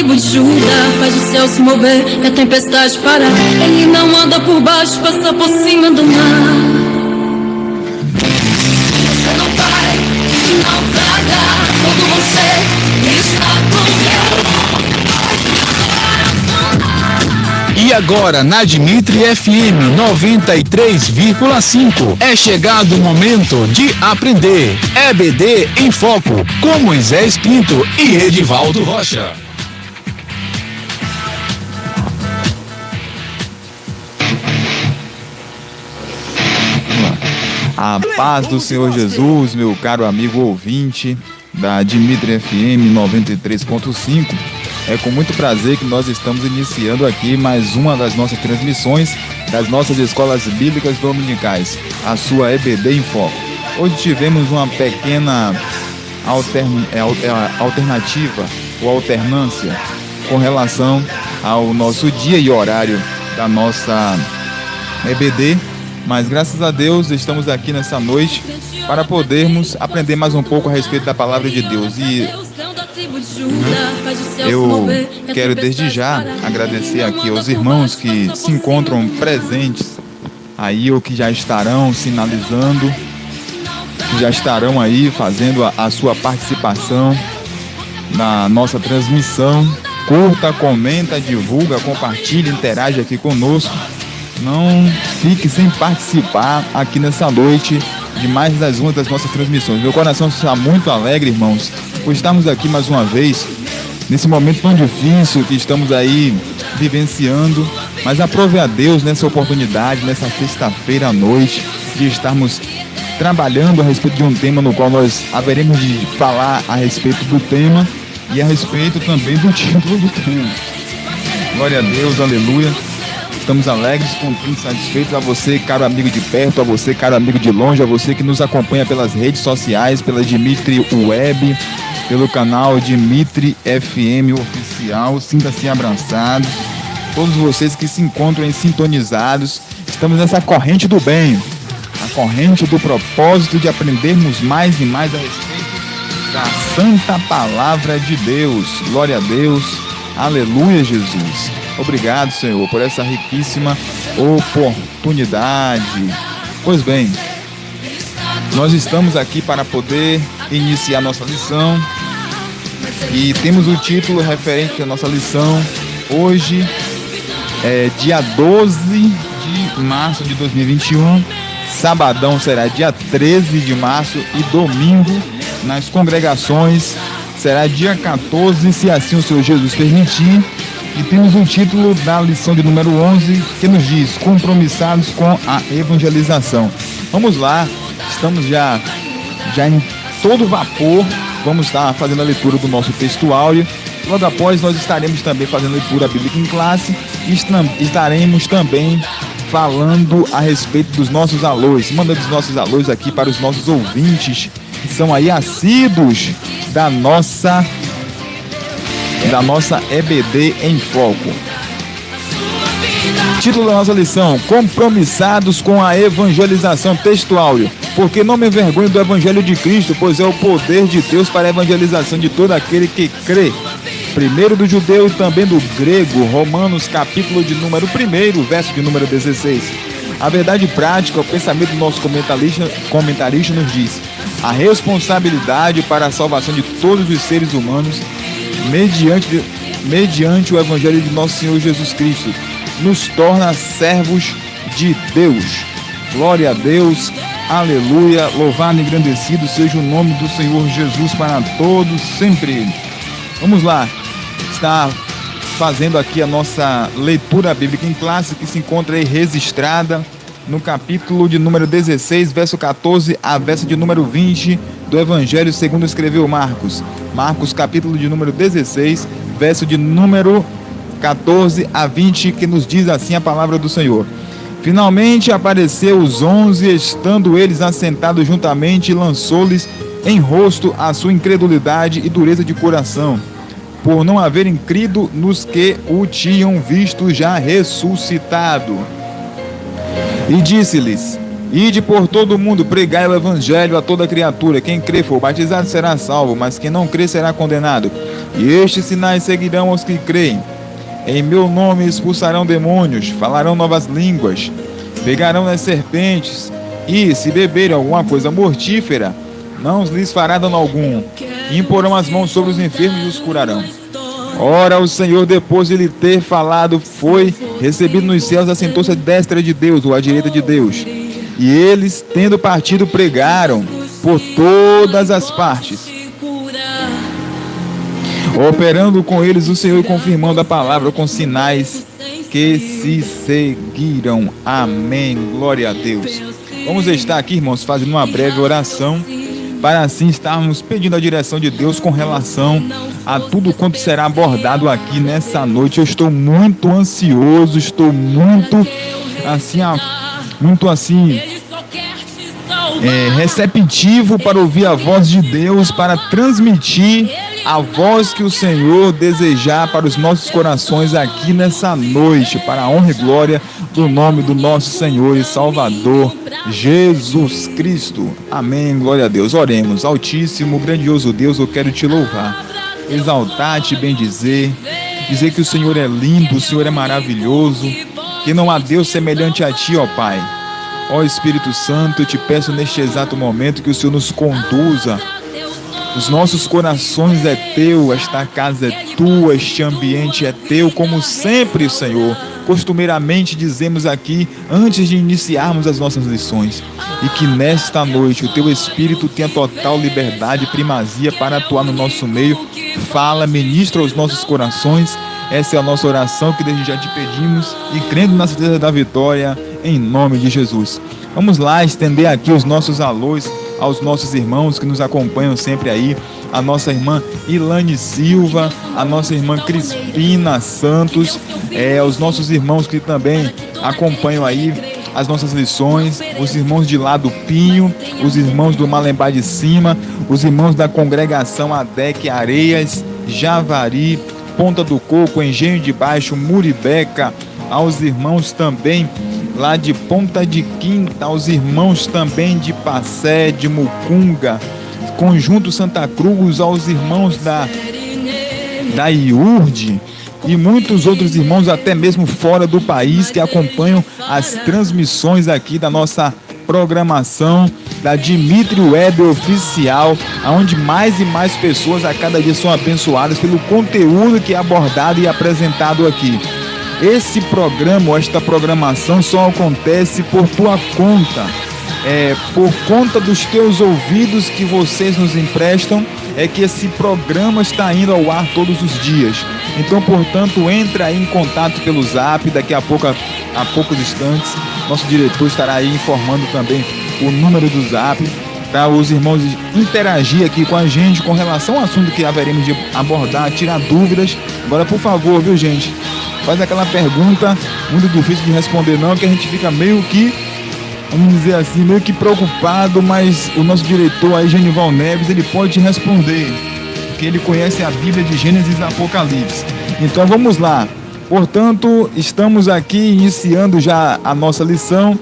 tribo de Judá, faz o céu se mover e a tempestade parar. Ele não anda por baixo, passa por cima do mar. Você não vai, não traga, quando você está comigo. E agora, na Dimitri FM 93,5, é chegado o momento de aprender. EBD em Foco, com Moisés Pinto e Edivaldo Rocha. A paz do Senhor Jesus, meu caro amigo ouvinte da Dimitri FM 93,5. É com muito prazer que nós estamos iniciando aqui mais uma das nossas transmissões das nossas escolas bíblicas dominicais, a sua EBD em Foco. Hoje tivemos uma pequena alternativa ou alternância com relação ao nosso dia e horário da nossa EBD, mas graças a Deus estamos aqui nessa noite para podermos aprender mais um pouco a respeito da palavra de Deus. E eu quero desde já agradecer aqui aos irmãos que se encontram presentes aí, ou que já estarão sinalizando, que já estarão aí fazendo a sua participação na nossa transmissão. Curta, comenta, divulga, compartilha, interage aqui conosco. Não fique sem participar aqui nessa noite de mais uma das nossas transmissões. Meu coração está muito alegre, irmãos, por estarmos aqui mais uma vez, nesse momento tão difícil que estamos aí vivenciando, mas aprove a Deus nessa oportunidade, nessa sexta-feira à noite, de estarmos trabalhando a respeito de um tema no qual nós haveremos de falar a respeito do tema e a respeito também do título do tema. Glória a Deus, aleluia. Estamos alegres, contentes, satisfeitos. A você, caro amigo de perto, a você, caro amigo de longe, a você que nos acompanha pelas redes sociais, pela Dimitri Web, pelo canal Dimitri FM Oficial. Sinta-se abraçado. Todos vocês que se encontram sintonizados, estamos nessa corrente do bem, a corrente do propósito de aprendermos mais e mais a respeito da santa palavra de Deus. Glória a Deus, aleluia, Jesus. Obrigado, Senhor, por essa riquíssima oportunidade. Pois bem, nós estamos aqui para poder iniciar nossa lição e temos o título referente à nossa lição. Hoje é dia 12 de março de 2021, sabadão será dia 13 de março e domingo nas congregações será dia 14, se assim o Senhor Jesus permitir. E temos o título da lição de número 11, que nos diz: compromissados com a evangelização. Vamos lá, estamos já em todo vapor. Vamos estar fazendo a leitura do nosso textuário. Logo após, nós estaremos também fazendo a leitura bíblica em classe e estaremos também falando a respeito dos nossos alôs, mandando os nossos alôs aqui para os nossos ouvintes que são aí assíduos da nossa EBD em Foco. Título da nossa lição: compromissados com a evangelização. Textuário: porque não me envergonho do evangelho de Cristo, pois é o poder de Deus para a evangelização de todo aquele que crê, primeiro do judeu e também do grego. Romanos capítulo de número 1, verso de número 16. A verdade prática, o pensamento do nosso comentarista nos diz: a responsabilidade para a salvação de todos os seres humanos mediante o evangelho de nosso Senhor Jesus Cristo, nos torna servos de Deus. Glória a Deus, aleluia, louvado e engrandecido seja o nome do Senhor Jesus para todos sempre. Vamos lá, está fazendo aqui a nossa leitura bíblica em classe, que se encontra aí registrada no capítulo de número 16, verso 14 a verso de número 20 do Evangelho segundo escreveu Marcos. Marcos capítulo de número 16, verso de número 14 a 20, que nos diz assim a palavra do Senhor: finalmente apareceu os 11, estando eles assentados juntamente, e lançou-lhes em rosto a sua incredulidade e dureza de coração, por não haverem crido nos que o tinham visto já ressuscitado. E disse-lhes: ide por todo o mundo, pregai o evangelho a toda criatura. Quem crê for batizado será salvo, mas quem não crê será condenado. E estes sinais seguirão aos que creem. Em meu nome expulsarão demônios, falarão novas línguas, pegarão nas serpentes, e se beberem alguma coisa mortífera, não lhes fará dano algum. Imporão as mãos sobre os enfermos e os curarão. Ora, o Senhor, depois de lhe ter falado, foi recebido nos céus, assentou-se à destra de Deus, ou à direita de Deus. E eles, tendo partido, pregaram por todas as partes, operando com eles o Senhor e confirmando a palavra com sinais que se seguiram. Amém. Glória a Deus. Vamos estar aqui, irmãos, fazendo uma breve oração, para assim estarmos pedindo a direção de Deus com relação a tudo quanto será abordado aqui nessa noite. Eu estou muito ansioso, estou muito receptivo para ouvir a voz de Deus, para transmitir a voz que o Senhor desejar para os nossos corações aqui nessa noite, para a honra e glória do nome do nosso Senhor e Salvador Jesus Cristo. Amém, glória a Deus. Oremos. Altíssimo, grandioso Deus, eu quero te louvar, exaltar-te, bendizer, dizer que o Senhor é lindo, o Senhor é maravilhoso, que não há Deus semelhante a ti, ó Pai. Ó Espírito Santo, eu te peço neste exato momento que o Senhor nos conduza. Os nossos corações é teu, esta casa é tua, este ambiente é teu, como sempre, Senhor. Costumeiramente dizemos aqui, antes de iniciarmos as nossas lições, e que nesta noite o teu Espírito tenha total liberdade e primazia para atuar no nosso meio. Fala, ministra aos nossos corações. Essa é a nossa oração que desde já te pedimos, e crendo na certeza da vitória, em nome de Jesus. Vamos lá estender aqui os nossos alôs aos nossos irmãos que nos acompanham sempre aí, a nossa irmã Ilane Silva, a nossa irmã Crispina Santos, os nossos irmãos que também acompanham aí as nossas lições, os irmãos de lá do Pinho, os irmãos do Malembá de Cima, os irmãos da congregação ADEC Areias, Javari, Ponta do Coco, Engenho de Baixo, Muribeca, aos irmãos também lá de Ponta de Quinta, aos irmãos também de Passé, de Mucunga, Conjunto Santa Cruz, aos irmãos da IURD e muitos outros irmãos até mesmo fora do país que acompanham as transmissões aqui da nossa programação da Dimitri Web Oficial, onde mais e mais pessoas a cada dia são abençoadas pelo conteúdo que é abordado e apresentado aqui. Esse programa, ou esta programação, só acontece por tua conta, por conta dos teus ouvidos que vocês nos emprestam, é que esse programa está indo ao ar todos os dias. Então, portanto, entra aí em contato pelo Zap, daqui a poucos instantes, nosso diretor estará aí informando também o número do Zap, para os irmãos interagir aqui com a gente com relação ao assunto que haveremos de abordar, tirar dúvidas. Agora, por favor, viu, gente? Faz aquela pergunta muito difícil de responder não, que a gente fica meio que, vamos dizer assim, meio que preocupado, mas o nosso diretor aí, Genival Neves, ele pode responder, porque ele conhece a Bíblia de Gênesis e Apocalipse. Então vamos lá. Portanto, estamos aqui iniciando já a nossa lição.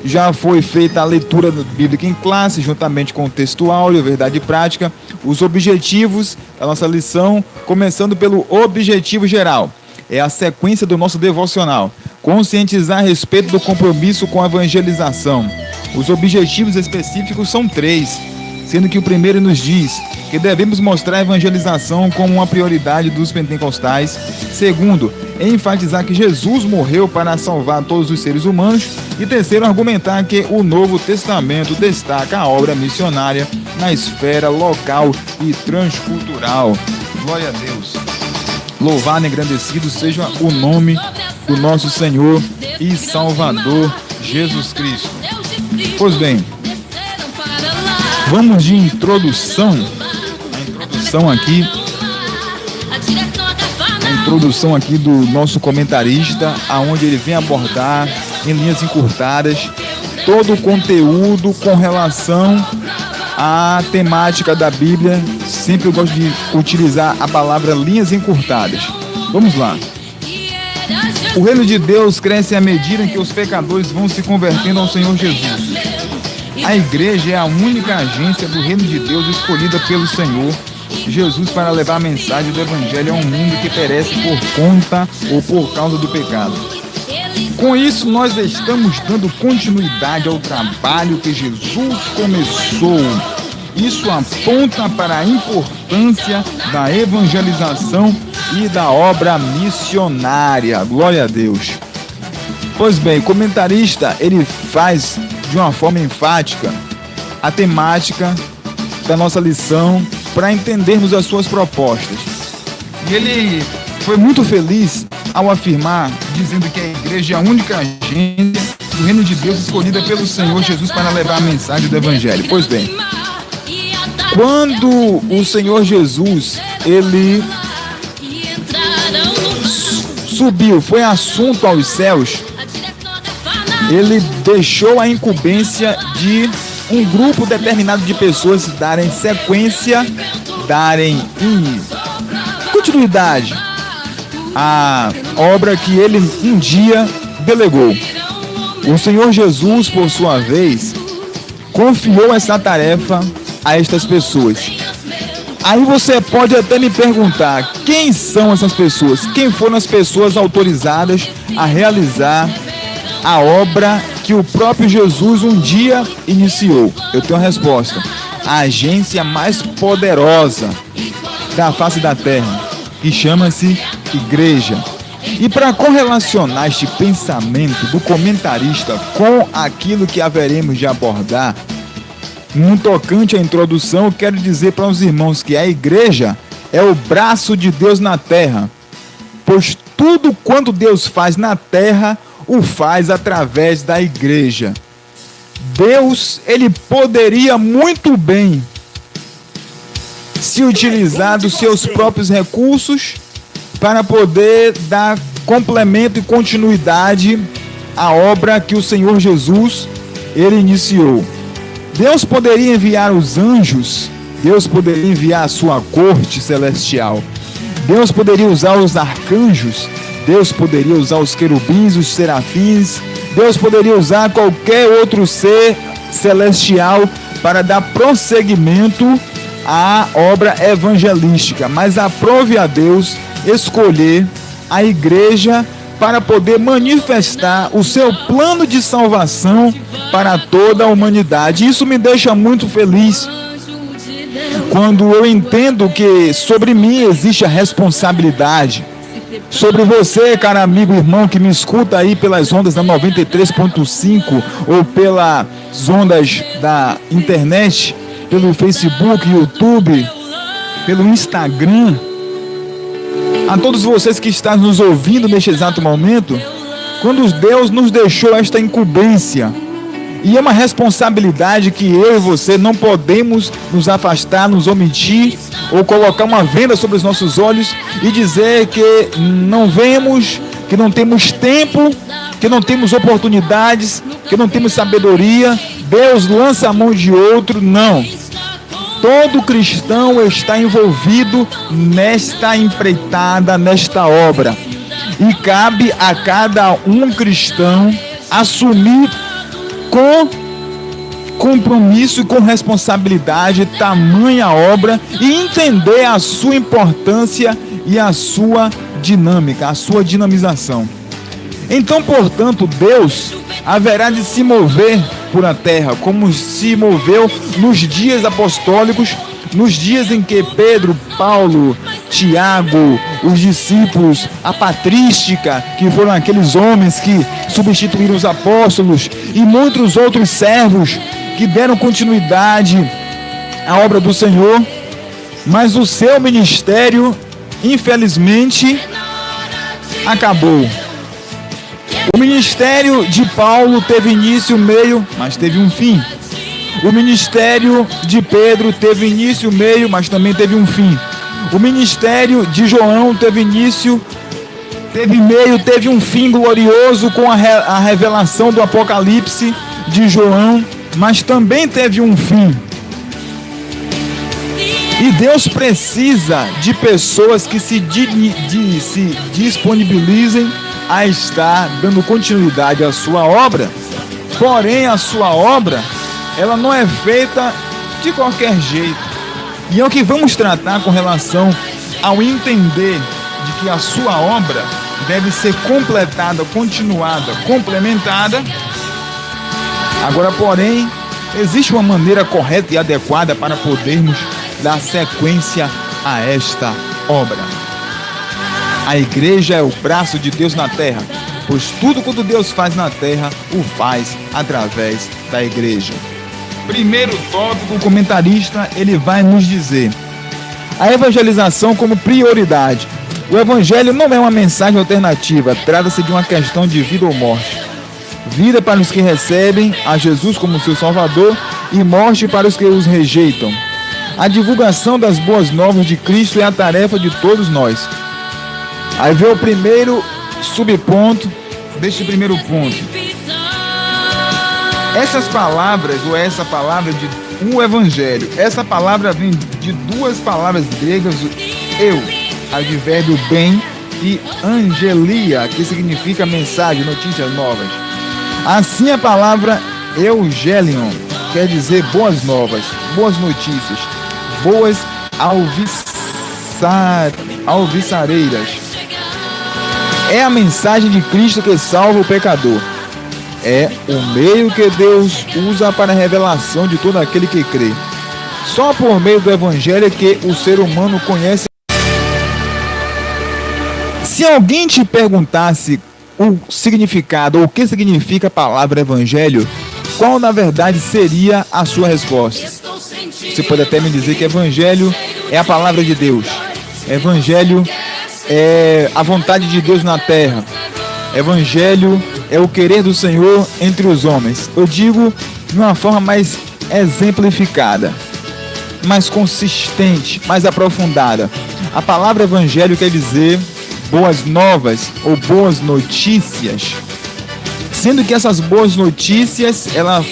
Já foi feita a leitura bíblica em classe, juntamente com o texto áudio, verdade e prática. Os objetivos da nossa lição, começando pelo objetivo geral. É a sequência do nosso devocional. Conscientizar a respeito do compromisso com a evangelização. Os objetivos específicos são 3, sendo que o primeiro nos diz que devemos mostrar a evangelização como uma prioridade dos pentecostais. Segundo, enfatizar que Jesus morreu para salvar todos os seres humanos. E terceiro, argumentar que o Novo Testamento destaca a obra missionária na esfera local e transcultural. Glória a Deus. Louvado e engrandecido seja o nome do nosso Senhor e Salvador Jesus Cristo. Pois bem, vamos de introdução. A introdução aqui do nosso comentarista, aonde ele vem abordar em linhas encurtadas todo o conteúdo com relação à temática da Bíblia. Sempre eu gosto de utilizar a palavra linhas encurtadas. Vamos lá. O reino de Deus cresce à medida em que os pecadores vão se convertendo ao Senhor Jesus. A igreja é a única agência do reino de Deus escolhida pelo Senhor Jesus para levar a mensagem do Evangelho a um mundo que perece por conta ou por causa do pecado. Com isso, nós estamos dando continuidade ao trabalho que Jesus começou. Isso aponta para a importância da evangelização e da obra missionária. Glória a Deus. Pois bem, o comentarista, ele faz de uma forma enfática a temática da nossa lição para entendermos as suas propostas. E ele foi muito feliz ao afirmar, dizendo que a igreja é a única agência do reino de Deus escolhida pelo Senhor Jesus para levar a mensagem do Evangelho. Pois bem, quando o Senhor Jesus, ele subiu, foi assunto aos céus, ele deixou a incumbência de um grupo determinado de pessoas darem sequência, darem continuidade à obra que ele um dia delegou. O Senhor Jesus, por sua vez, confiou essa tarefa a estas pessoas. Aí você pode até me perguntar, quem são essas pessoas? Quem foram as pessoas autorizadas a realizar a obra que o próprio Jesus um dia iniciou? Eu tenho a resposta. A agência mais poderosa da face da terra, que chama-se igreja. E para correlacionar este pensamento do comentarista com aquilo que haveremos de abordar, no tocante à introdução, eu quero dizer para os irmãos que a igreja é o braço de Deus na terra, pois tudo quanto Deus faz na terra, o faz através da igreja. Deus, ele poderia muito bem se utilizar dos seus próprios recursos para poder dar complemento e continuidade à obra que o Senhor Jesus, ele iniciou. Deus poderia enviar os anjos, Deus poderia enviar a sua corte celestial, Deus poderia usar os arcanjos, Deus poderia usar os querubins, os serafins, Deus poderia usar qualquer outro ser celestial para dar prosseguimento à obra evangelística, mas aprove a Deus escolher a igreja para poder manifestar o seu plano de salvação para toda a humanidade. Isso me deixa muito feliz quando eu entendo que sobre mim existe a responsabilidade. Sobre você, cara amigo, irmão, que me escuta aí pelas ondas da 93.5 ou pelas ondas da internet, pelo Facebook, YouTube, pelo Instagram. A todos vocês que estão nos ouvindo neste exato momento, quando Deus nos deixou esta incumbência, e é uma responsabilidade que eu e você não podemos nos afastar, nos omitir, ou colocar uma venda sobre os nossos olhos e dizer que não vemos, que não temos tempo, que não temos oportunidades, que não temos sabedoria. Deus lança a mão de outro. Não. Todo cristão está envolvido nesta empreitada, nesta obra. E cabe a cada um cristão assumir com compromisso e com responsabilidade tamanha obra e entender a sua importância e a sua dinâmica, a sua dinamização. Então, portanto, Deus haverá de se mover por a terra, como se moveu nos dias apostólicos, nos dias em que Pedro, Paulo, Tiago, os discípulos, a patrística, que foram aqueles homens que substituíram os apóstolos, e muitos outros servos que deram continuidade à obra do Senhor, mas o seu ministério, infelizmente, acabou. O ministério de Paulo teve início, meio, mas teve um fim. O ministério de Pedro teve início, meio, mas também teve um fim. O ministério de João teve início, teve meio, teve um fim glorioso com a revelação do Apocalipse de João, mas também teve um fim. E Deus precisa de pessoas que se disponibilizem a estar dando continuidade à sua obra. Porém, a sua obra, ela não é feita de qualquer jeito. E é o que vamos tratar com relação ao entender de que a sua obra deve ser completada, continuada, complementada. Agora, porém, existe uma maneira correta e adequada para podermos dar sequência a esta obra. A igreja é o braço de Deus na terra, pois tudo quanto Deus faz na terra, o faz através da igreja. Primeiro tópico, o comentarista, ele vai nos dizer: a evangelização como prioridade. O evangelho não é uma mensagem alternativa, trata-se de uma questão de vida ou morte. Vida para os que recebem a Jesus como seu Salvador e morte para os que os rejeitam. A divulgação das boas novas de Cristo é a tarefa de todos nós. Aí vem o primeiro subponto deste primeiro ponto. Essas palavras, ou essa palavra de um evangelho, essa palavra vem de duas palavras gregas, eu, advérbio bem, e angelia, que significa mensagem, notícias novas. Assim a palavra eugelion quer dizer boas novas, boas notícias, boas alviçareiras. É a mensagem de Cristo que salva o pecador. É o meio que Deus usa para a revelação de todo aquele que crê. Só por meio do evangelho é que o ser humano conhece. Se alguém te perguntasse o significado ou o que significa a palavra evangelho, qual na verdade seria a sua resposta? Você pode até me dizer que evangelho é a palavra de Deus. Evangelho é a vontade de Deus na terra. Evangelho é o querer do Senhor entre os homens. Eu digo de uma forma mais exemplificada, mais consistente, mais aprofundada. A palavra evangelho quer dizer boas novas ou boas notícias, sendo que essas boas notícias ela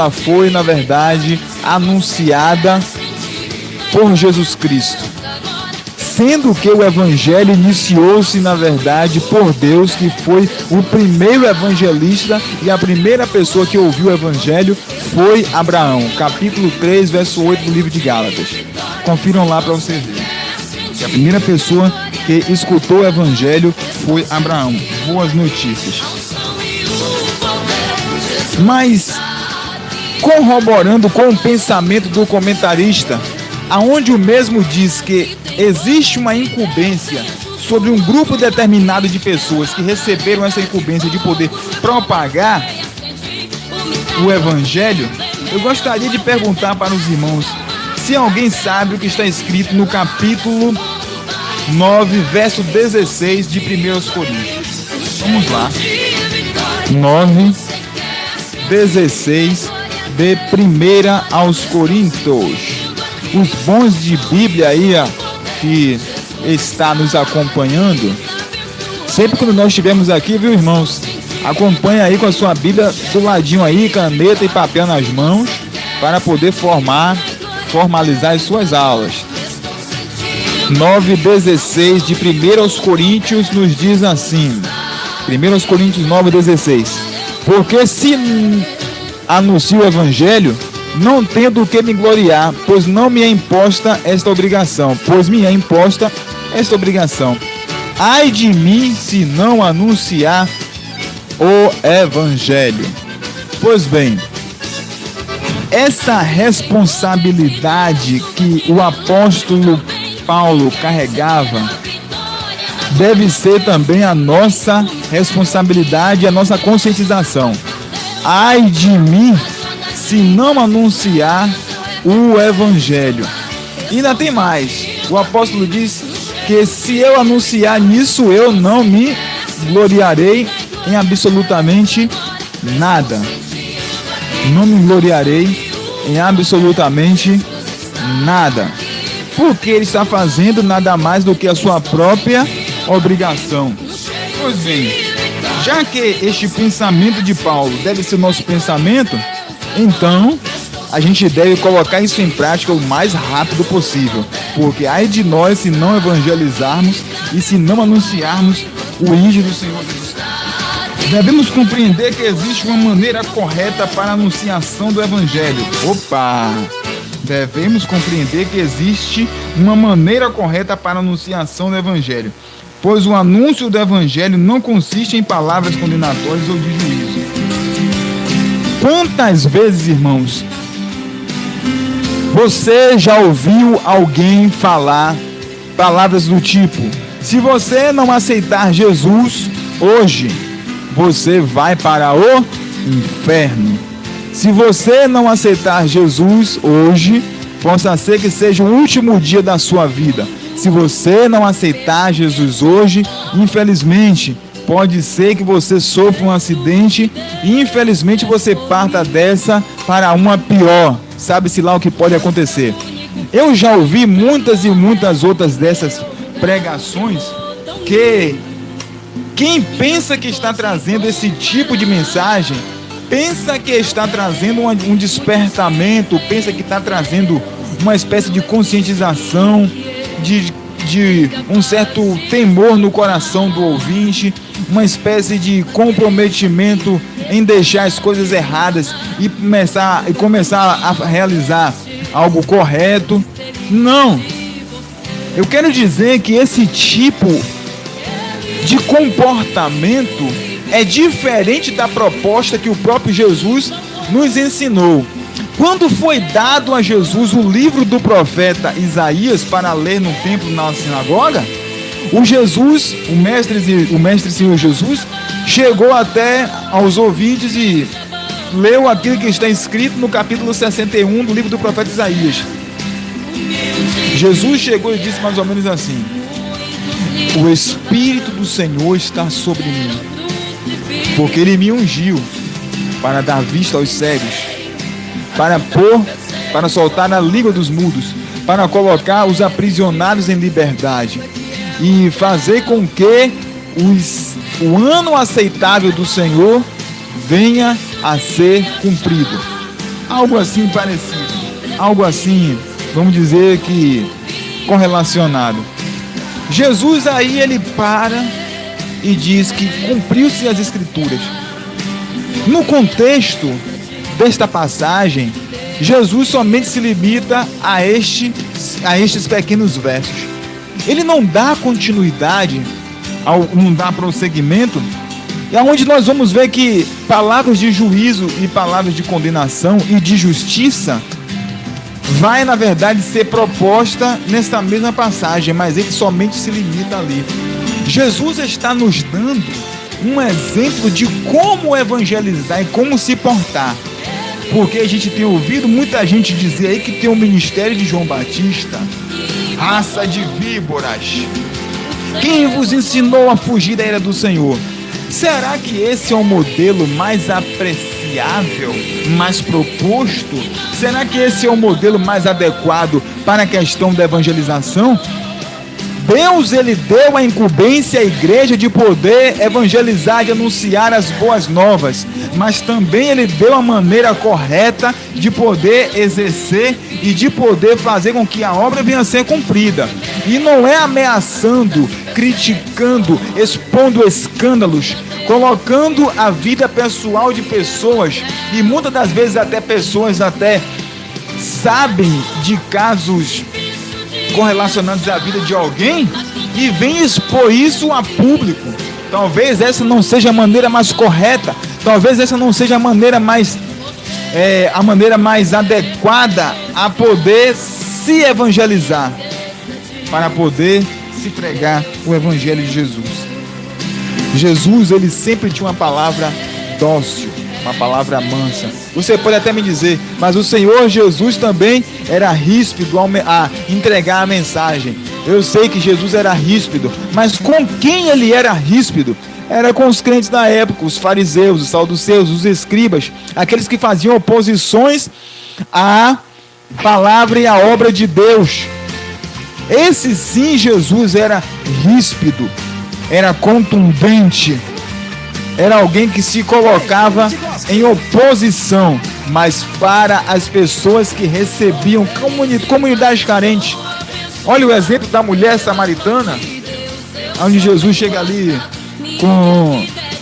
foi na verdade anunciada por Jesus Cristo, sendo que o evangelho iniciou-se na verdade por Deus, que foi o primeiro evangelista, e a primeira pessoa que ouviu o evangelho foi Abraão, capítulo 3, verso 8 do livro de Gálatas. Confiram lá para vocês verem. A primeira pessoa que escutou o evangelho foi Abraão. Boas notícias. Mas, corroborando com o pensamento do comentarista, aonde o mesmo diz que existe uma incumbência sobre um grupo determinado de pessoas que receberam essa incumbência de poder propagar o evangelho, eu gostaria de perguntar para os irmãos se alguém sabe o que está escrito no capítulo 9, verso 16 de 1 Coríntios. Vamos lá. 9, 16 de 1 aos Coríntios. Os bons de Bíblia aí, ó, que está nos acompanhando, sempre quando nós estivermos aqui, viu, irmãos, acompanha aí com a sua Bíblia do ladinho aí, caneta e papel nas mãos, para poder formalizar as suas aulas. 9:16 de 1 aos Coríntios nos diz assim, 1 aos Coríntios 9:16, porque se anuncio o evangelho, não tenho do que me gloriar, pois me é imposta esta obrigação. Ai de mim se não anunciar o evangelho. Pois bem, essa responsabilidade que o apóstolo Paulo carregava deve ser também a nossa responsabilidade, a nossa conscientização. Ai de mim se não anunciar o evangelho. E ainda tem mais. O apóstolo diz que se eu anunciar nisso, eu não me gloriarei em absolutamente nada. Não me gloriarei em absolutamente nada. Porque ele está fazendo nada mais do que a sua própria obrigação. Pois bem, já que este pensamento de Paulo deve ser o nosso pensamento, então a gente deve colocar isso em prática o mais rápido possível. Porque ai de nós se não evangelizarmos e se não anunciarmos o ID do Senhor Jesus Cristo. Devemos compreender que existe uma maneira correta para a anunciação do evangelho. Opa! devemos compreender que existe uma maneira correta para a anunciação do Evangelho, pois o anúncio do Evangelho não consiste em palavras condenatórias ou de juízo. Quantas vezes, irmãos, você já ouviu alguém falar palavras do tipo: se você não aceitar Jesus hoje, você vai para o inferno. Se você não aceitar Jesus hoje, possa ser que seja o último dia da sua vida. Se você não aceitar Jesus hoje, infelizmente, pode ser que você sofra um acidente e infelizmente você parta dessa para uma pior. Sabe-se lá o que pode acontecer. Eu já ouvi muitas e muitas outras dessas pregações que quem pensa que está trazendo esse tipo de mensagem, pensa que está trazendo um despertamento, pensa que está trazendo uma espécie de conscientização, de um certo temor no coração do ouvinte, uma espécie de comprometimento em deixar as coisas erradas e começar a realizar algo correto. Não! Eu quero dizer que esse tipo de comportamento é diferente da proposta que o próprio Jesus nos ensinou. Quando foi dado a Jesus o livro do profeta Isaías para ler no templo, na sinagoga, o mestre Senhor Jesus chegou até aos ouvintes e leu aquilo que está escrito no capítulo 61 do livro do profeta Isaías. Jesus chegou e disse mais ou menos assim: o Espírito do Senhor está sobre mim, porque Ele me ungiu para dar vista aos cegos, para soltar a língua dos mudos, para colocar os aprisionados em liberdade e fazer com que o ano aceitável do Senhor venha a ser cumprido. Algo assim parecido, algo assim, vamos dizer que correlacionado. Jesus aí ele para e diz que cumpriu-se as Escrituras. No contexto desta passagem, Jesus somente se limita a estes pequenos versos. Ele não dá continuidade, não dá prosseguimento, e aonde nós vamos ver que palavras de juízo e palavras de condenação e de justiça vai, na verdade, ser proposta nesta mesma passagem, mas ele somente se limita ali. Jesus está nos dando um exemplo de como evangelizar e como se portar. Porque a gente tem ouvido muita gente dizer aí que tem o ministério de João Batista, raça de víboras. Quem vos ensinou a fugir da ira do Senhor? Será que esse é o modelo mais apreciável, mais proposto? Será que esse é o modelo mais adequado para a questão da evangelização? Deus, ele deu a incumbência à igreja de poder evangelizar, de anunciar as boas novas, mas também ele deu a maneira correta de poder exercer e de poder fazer com que a obra venha a ser cumprida. E não é ameaçando, criticando, expondo escândalos, colocando a vida pessoal de pessoas, e muitas das vezes até pessoas até sabem de casos correlacionados à vida de alguém e vem expor isso a público. Talvez essa não seja a maneira mais correta, talvez essa não seja a maneira mais adequada a poder se evangelizar, para poder se pregar o evangelho de Jesus. Jesus, ele sempre tinha uma palavra dócil, uma palavra mansa. Você pode até me dizer, mas o Senhor Jesus também era ríspido a entregar a mensagem. Eu sei que Jesus era ríspido, mas com quem ele era ríspido? Era com os crentes da época, os fariseus, os saduceus, os escribas, aqueles que faziam oposições à palavra e à obra de Deus. Esse sim, Jesus era ríspido, era contundente, era alguém que se colocava em oposição, mas para as pessoas que recebiam, comunidades carentes. Olha o exemplo da mulher samaritana, onde Jesus chega ali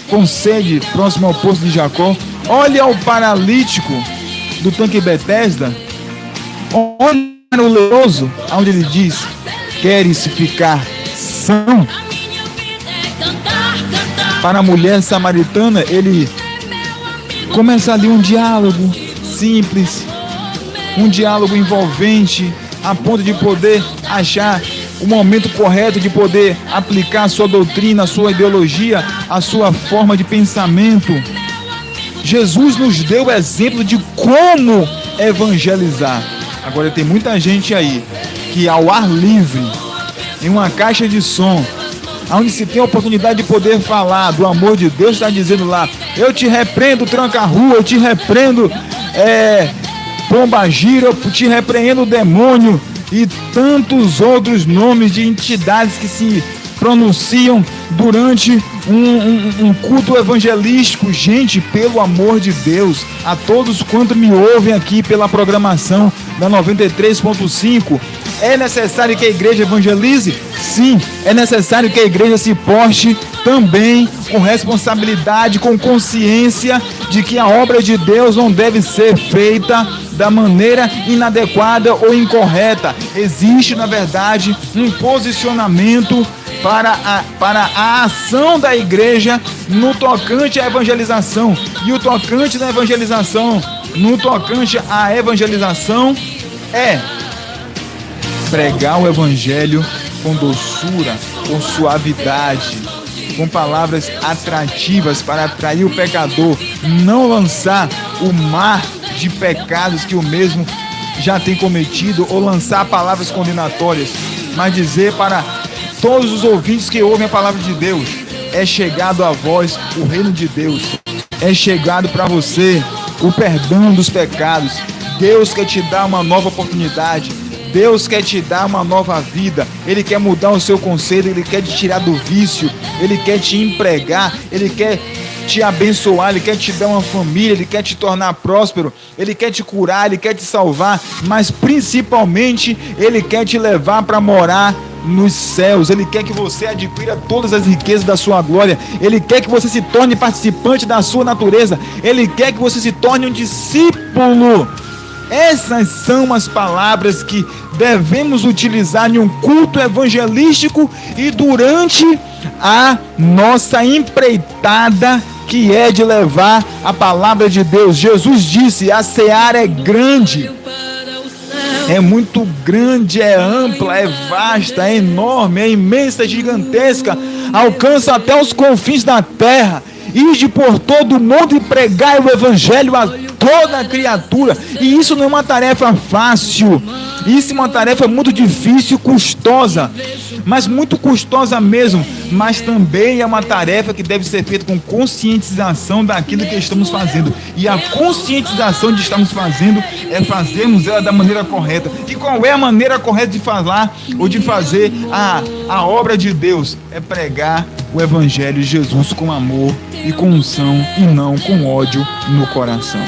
com sede, próximo ao poço de Jacó. Olha o paralítico do tanque Betesda. Onde era o leproso? Onde ele diz: queres ficar são? Para a mulher samaritana, ele começa ali um diálogo simples, um diálogo envolvente, a ponto de poder achar o momento correto de poder aplicar a sua doutrina, a sua ideologia, a sua forma de pensamento. Jesus nos deu o exemplo de como evangelizar. Agora tem muita gente aí que ao ar livre, em uma caixa de som, onde se tem a oportunidade de poder falar do amor de Deus, está dizendo lá: eu te repreendo, tranca-rua, eu te repreendo, pombagira, eu te repreendo, demônio, e tantos outros nomes de entidades que se pronunciam durante um culto evangelístico. Gente, pelo amor de Deus, a todos quantos me ouvem aqui pela programação da 93.5, é necessário que a igreja evangelize? Sim, é necessário que a igreja se porte também com responsabilidade, com consciência de que a obra de Deus não deve ser feita da maneira inadequada ou incorreta. Existe, na verdade, um posicionamento para a ação da igreja no tocante à evangelização. E o tocante da evangelização, no tocante à evangelização, é pregar o evangelho com doçura, com suavidade, com palavras atrativas para atrair o pecador, não lançar o mar de pecados que o mesmo já tem cometido, ou lançar palavras condenatórias, mas dizer para todos os ouvintes que ouvem a palavra de Deus: é chegado a vós o reino de Deus, é chegado para você o perdão dos pecados. Deus quer te dar uma nova oportunidade, Deus quer te dar uma nova vida. Ele quer mudar o seu conceito, Ele quer te tirar do vício, Ele quer te empregar, Ele quer te abençoar, Ele quer te dar uma família, Ele quer te tornar próspero, Ele quer te curar, Ele quer te salvar, mas principalmente Ele quer te levar para morar nos céus. Ele quer que você adquira todas as riquezas da sua glória. Ele quer que você se torne participante da sua natureza. Ele quer que você se torne um discípulo. Essas são as palavras que devemos utilizar em um culto evangelístico e durante a nossa empreitada, que é de levar a palavra de Deus. Jesus disse: a seara é grande, é muito grande, é ampla, é vasta, é enorme, é imensa, é gigantesca, alcança até os confins da terra. Ide por todo mundo e pregai o evangelho a toda criatura. E isso não é uma tarefa fácil, isso é uma tarefa muito difícil, custosa, mas muito custosa mesmo. Mas também é uma tarefa que deve ser feita com conscientização daquilo que estamos fazendo. E a conscientização de estarmos fazendo é fazermos ela da maneira correta. E qual é a maneira correta de falar ou de fazer a obra de Deus? É pregar o evangelho de Jesus com amor e com unção, e não com ódio no coração.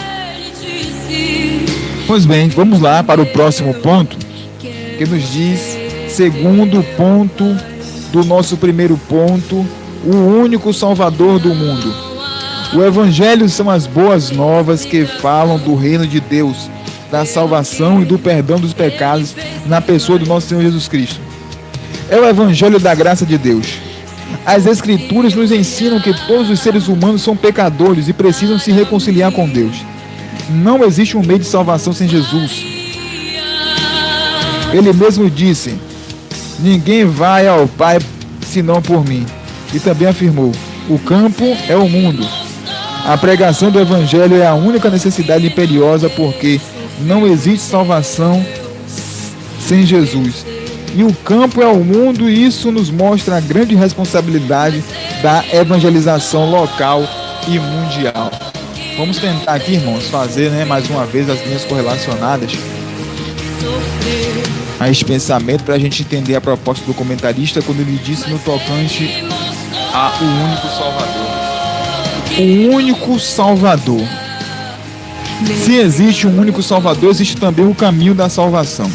Pois bem, vamos lá para o próximo ponto, que nos diz, segundo ponto do nosso primeiro ponto: o único Salvador do mundo. O evangelho são as boas novas que falam do reino de Deus, da salvação e do perdão dos pecados na pessoa do nosso Senhor Jesus Cristo. É o evangelho da graça de Deus. As Escrituras nos ensinam que todos os seres humanos são pecadores e precisam se reconciliar com Deus. Não existe um meio de salvação sem Jesus. Ele mesmo disse: ninguém vai ao Pai senão por mim. E também afirmou: o campo é o mundo. A pregação do Evangelho é a única necessidade imperiosa, porque não existe salvação sem Jesus. E o campo é o mundo, e isso nos mostra a grande responsabilidade da evangelização local e mundial. Vamos tentar aqui, irmãos, fazer mais uma vez as linhas correlacionadas a esse pensamento, para a gente entender a proposta do comentarista quando ele disse no tocante a o único Salvador. O único Salvador. Se existe um único Salvador, existe também o caminho da salvação.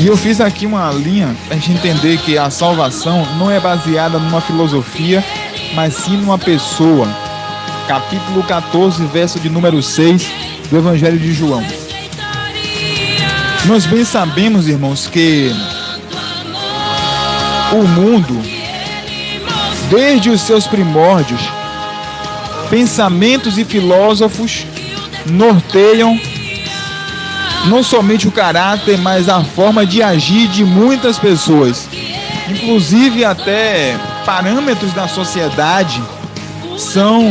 E eu fiz aqui uma linha para a gente entender que a salvação não é baseada numa filosofia, mas sim numa pessoa. Capítulo 14, verso de número 6 do Evangelho de João. Nós bem sabemos, irmãos, que o mundo, desde os seus primórdios, pensamentos e filósofos norteiam não somente o caráter, mas a forma de agir de muitas pessoas. Inclusive até parâmetros da sociedade são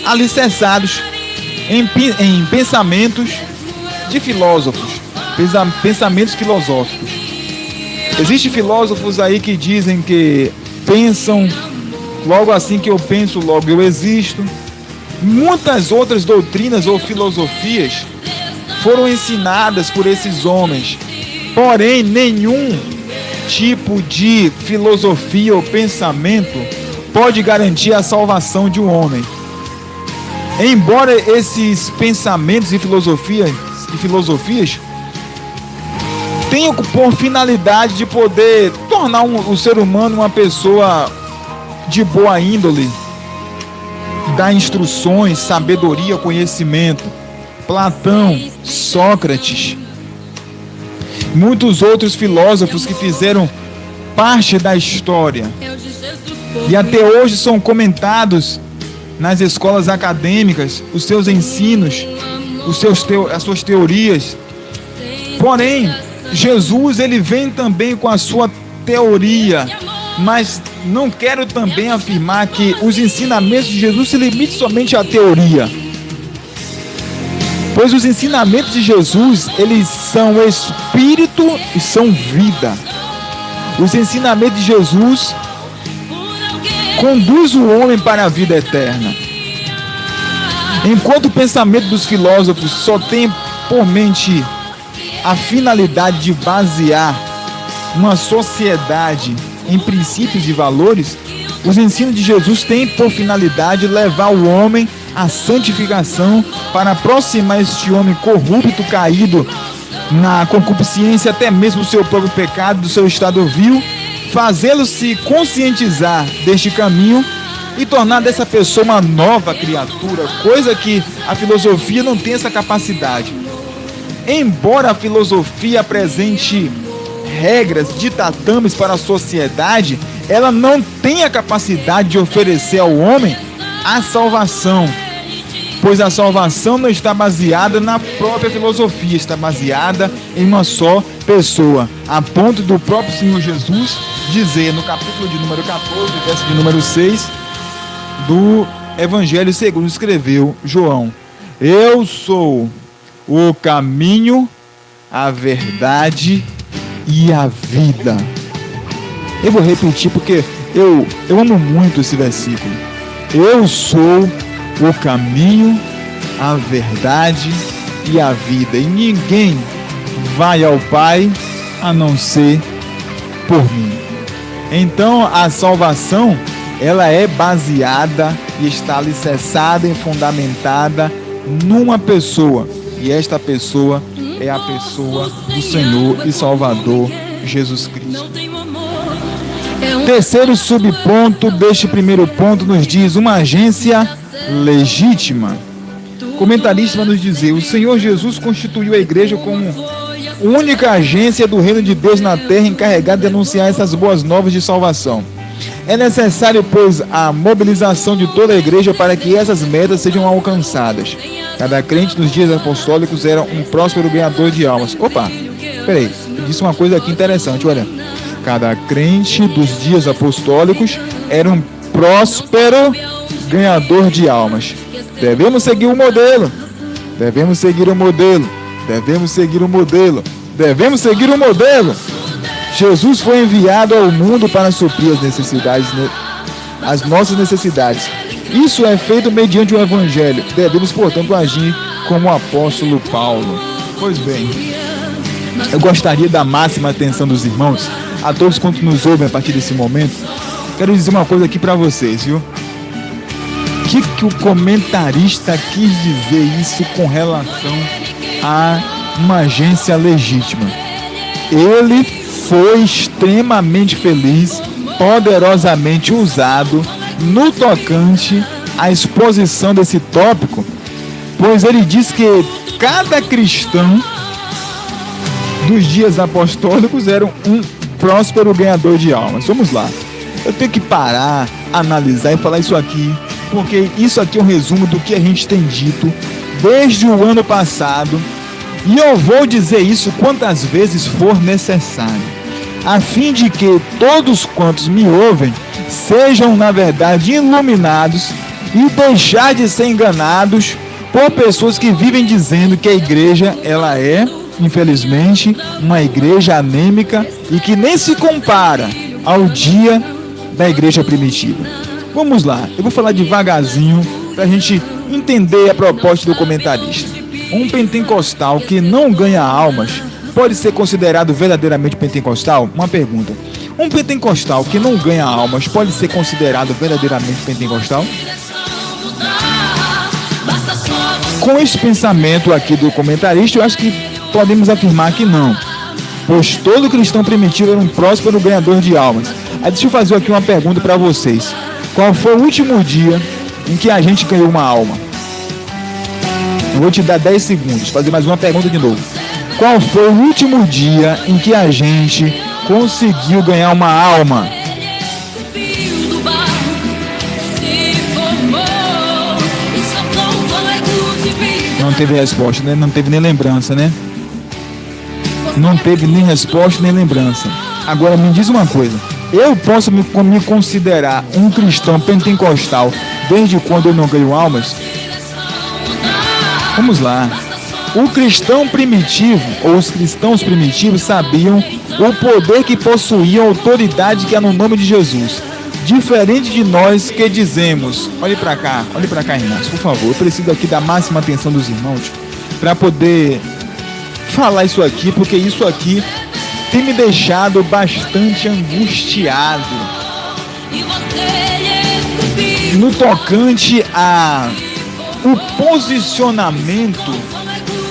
alicerçados em pensamentos de filósofos, pensamentos filosóficos. Existem filósofos aí que dizem que pensam, logo assim que eu penso, logo eu existo. Muitas outras doutrinas ou filosofias foram ensinadas por esses homens, porém nenhum tipo de filosofia ou pensamento pode garantir a salvação de um homem. Embora esses pensamentos e filosofias tenham por finalidade de poder tornar o ser humano uma pessoa de boa índole, dar instruções, sabedoria, conhecimento. Platão, Sócrates, muitos outros filósofos que fizeram parte da história e até hoje são comentados nas escolas acadêmicas, os seus ensinos, as suas teorias. Porém, Jesus, ele vem também com a sua teoria, mas não quero também afirmar que os ensinamentos de Jesus se limitem somente à teoria. Pois os ensinamentos de Jesus, eles são espírito e são vida. Os ensinamentos de Jesus conduzem o homem para a vida eterna. Enquanto o pensamento dos filósofos só tem por mente a finalidade de basear uma sociedade em princípios e valores, os ensinos de Jesus têm por finalidade levar o homem à santificação para aproximar este homem corrupto, caído na concupiscência, até mesmo do seu próprio pecado, do seu estado vil, fazê-lo se conscientizar deste caminho e tornar dessa pessoa uma nova criatura, coisa que a filosofia não tem essa capacidade. Embora a filosofia apresente regras, ditames para a sociedade, ela não tem a capacidade de oferecer ao homem a salvação, pois a salvação não está baseada na própria filosofia, está baseada em uma só pessoa, a ponto do próprio Senhor Jesus dizer no capítulo de número 14, verso de número 6 do Evangelho segundo escreveu João: eu sou o caminho, a verdade e a vida. Eu vou repetir porque eu amo muito esse versículo. Eu sou o caminho, a verdade e a vida, e ninguém vai ao Pai a não ser por mim. Então a salvação, ela é baseada e está alicerçada e fundamentada numa pessoa, e esta pessoa é a pessoa do Senhor e Salvador Jesus Cristo. Terceiro subponto deste primeiro ponto nos diz uma agência legítima. O comentarista vai nos dizer: o Senhor Jesus constituiu a igreja como única agência do reino de Deus na terra, encarregada de anunciar essas boas novas de salvação. É necessário, pois, a mobilização de toda a igreja para que essas metas sejam alcançadas. Cada crente nos dias apostólicos era um próspero ganhador de almas. Opa, peraí, eu disse uma coisa aqui interessante, olha. Cada crente dos dias apostólicos era um próspero ganhador de almas. Devemos seguir o modelo. Devemos seguir o modelo. Devemos seguir o modelo. Devemos seguir o modelo. Jesus foi enviado ao mundo para suprir as necessidades, as nossas necessidades. Isso é feito mediante o Evangelho. Devemos, portanto, agir como o apóstolo Paulo. Pois bem, eu gostaria da máxima atenção dos irmãos, a todos quantos nos ouvem a partir desse momento. Quero dizer uma coisa aqui para vocês, viu? O que o comentarista quis dizer isso com relação a uma agência legítima? Ele foi extremamente feliz, poderosamente usado no tocante à exposição desse tópico, pois ele diz que cada cristão dos dias apostólicos era um próspero ganhador de almas. Vamos lá. Eu tenho que parar, analisar e falar isso aqui, porque isso aqui é um resumo do que a gente tem dito desde o ano passado, e eu vou dizer isso quantas vezes for necessário, a fim de que todos quantos me ouvem sejam, na verdade, iluminados e deixar de ser enganados por pessoas que vivem dizendo que a igreja, ela é, infelizmente, uma igreja anêmica e que nem se compara ao dia da igreja primitiva. Vamos lá, eu vou falar devagarzinho para a gente entender a proposta do comentarista. Um pentecostal que não ganha almas pode ser considerado verdadeiramente pentecostal? Uma pergunta. Um pentecostal que não ganha almas pode ser considerado verdadeiramente pentecostal? Com esse pensamento aqui do comentarista, eu acho que podemos afirmar que não, pois todo cristão primitivo era um próspero ganhador de almas. Aí deixa eu fazer aqui uma pergunta para vocês. Qual foi o último dia em que a gente ganhou uma alma? Eu vou te dar 10 segundos, fazer mais uma pergunta de novo. Qual foi o último dia em que a gente conseguiu ganhar uma alma? Não teve resposta, né? Não teve nem lembrança, né? Não teve nem resposta nem lembrança. Agora me diz uma coisa. Eu posso me considerar um cristão pentecostal desde quando eu não ganho almas? Vamos lá. O cristão primitivo, ou os cristãos primitivos, sabiam o poder que possuíam, a autoridade que é no nome de Jesus. Diferente de nós que dizemos, olhe para cá, irmãos, por favor. Eu preciso aqui da máxima atenção dos irmãos para poder falar isso aqui, porque isso aqui tem me deixado bastante angustiado no tocante a o posicionamento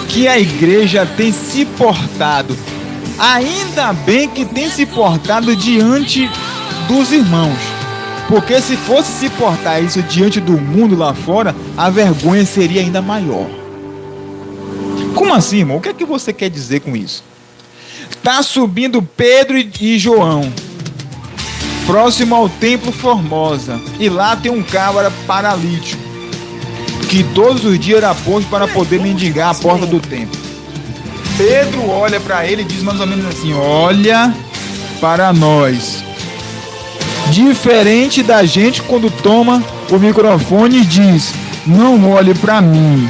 que a igreja tem se portado. Ainda bem que tem se portado diante dos irmãos, porque se fosse se portar isso diante do mundo lá fora, a vergonha seria ainda maior. Como assim, irmão? O que é que você quer dizer com isso? Tá subindo Pedro e João próximo ao Templo Formosa, e lá tem um cabra paralítico que todos os dias era posto para poder mendigar a porta do templo. Pedro olha para ele e diz mais ou menos assim: olha para nós. Diferente da gente quando toma o microfone e diz: não olhe para mim.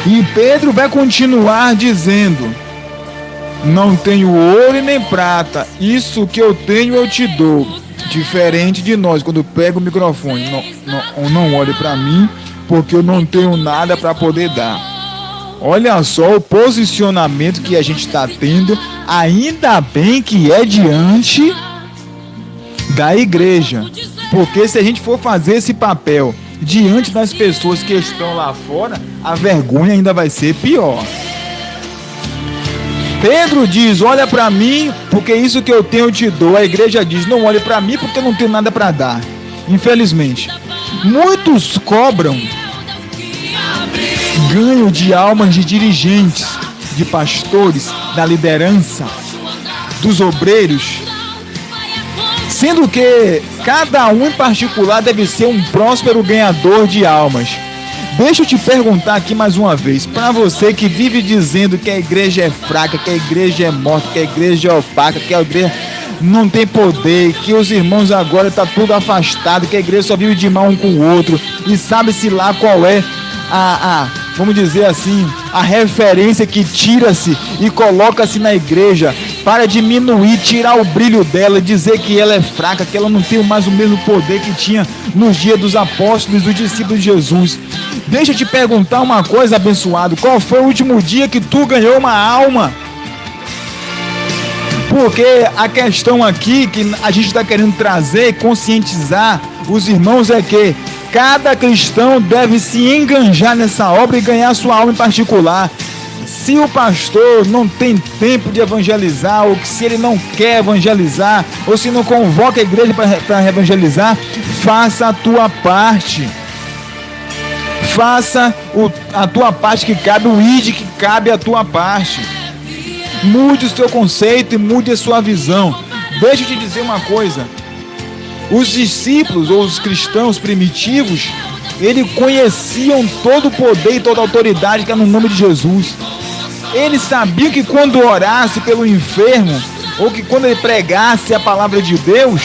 E Pedro vai continuar dizendo: não tenho ouro e nem prata, isso que eu tenho eu te dou. Diferente de nós, quando pega o microfone, não olhe para mim, porque eu não tenho nada para poder dar. Olha só o posicionamento que a gente está tendo, ainda bem que é diante da igreja. Porque se a gente for fazer esse papel diante das pessoas que estão lá fora, a vergonha ainda vai ser pior. Pedro diz: olha para mim, porque isso que eu tenho eu te dou. A igreja diz: não olhe para mim, porque eu não tenho nada para dar. Infelizmente, muitos cobram ganho de almas de dirigentes, de pastores, da liderança, dos obreiros, sendo que cada um em particular deve ser um próspero ganhador de almas. Deixa eu te perguntar aqui mais uma vez, para você que vive dizendo que a igreja é fraca, que a igreja é morta, que a igreja é opaca, que a igreja não tem poder, que os irmãos agora estão tudo afastado, que a igreja só vive de mal um com o outro, e sabe-se lá qual é vamos dizer assim, a referência que tira-se e coloca-se na igreja para diminuir, tirar o brilho dela, dizer que ela é fraca, que ela não tem mais o mesmo poder que tinha nos dias dos apóstolos, dos discípulos de Jesus. Deixa eu te perguntar uma coisa, abençoado: qual foi o último dia que tu ganhou uma alma? Porque a questão aqui que a gente está querendo trazer, conscientizar os irmãos, é que cada cristão deve se enganjar nessa obra e ganhar sua alma em particular. Se o pastor não tem tempo de evangelizar, ou se ele não quer evangelizar, ou se não convoca a igreja para evangelizar, faça a tua parte. Faça a tua parte que cabe, o id que cabe a tua parte. Mude o seu conceito e mude a sua visão. Deixa eu te dizer uma coisa. Os discípulos ou os cristãos primitivos, eles conheciam todo o poder e toda a autoridade que é no nome de Jesus. Eles sabiam que quando orasse pelo enfermo, ou que quando ele pregasse a palavra de Deus,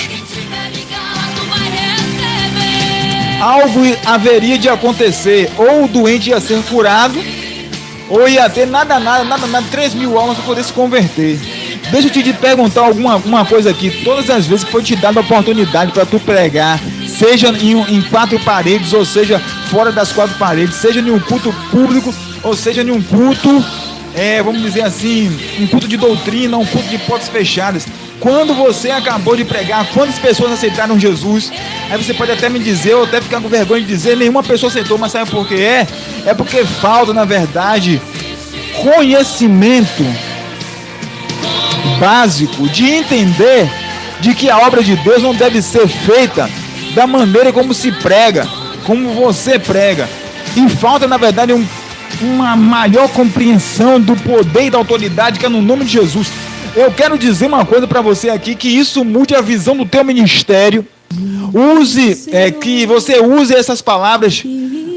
algo haveria de acontecer. Ou o doente ia ser curado, ou ia ter nada, 3.000 almas para poder se converter. Deixa eu te perguntar alguma coisa aqui. Todas as vezes que foi te dada a oportunidade para tu pregar, seja em 4 paredes, ou seja fora das 4 paredes, seja em um culto público, ou seja em um culto, vamos dizer assim, um culto de doutrina, um culto de portas fechadas. Quando você acabou de pregar, quantas pessoas aceitaram Jesus? Aí você pode até me dizer, ou até ficar com vergonha de dizer, nenhuma pessoa aceitou, mas sabe por quê? É porque falta, na verdade, conhecimento básico de entender de que a obra de Deus não deve ser feita da maneira como se prega, como você prega. E falta, na verdade, uma maior compreensão do poder e da autoridade que é no nome de Jesus. Eu quero dizer uma coisa para você aqui, que isso mude a visão do teu ministério. Que você use essas palavras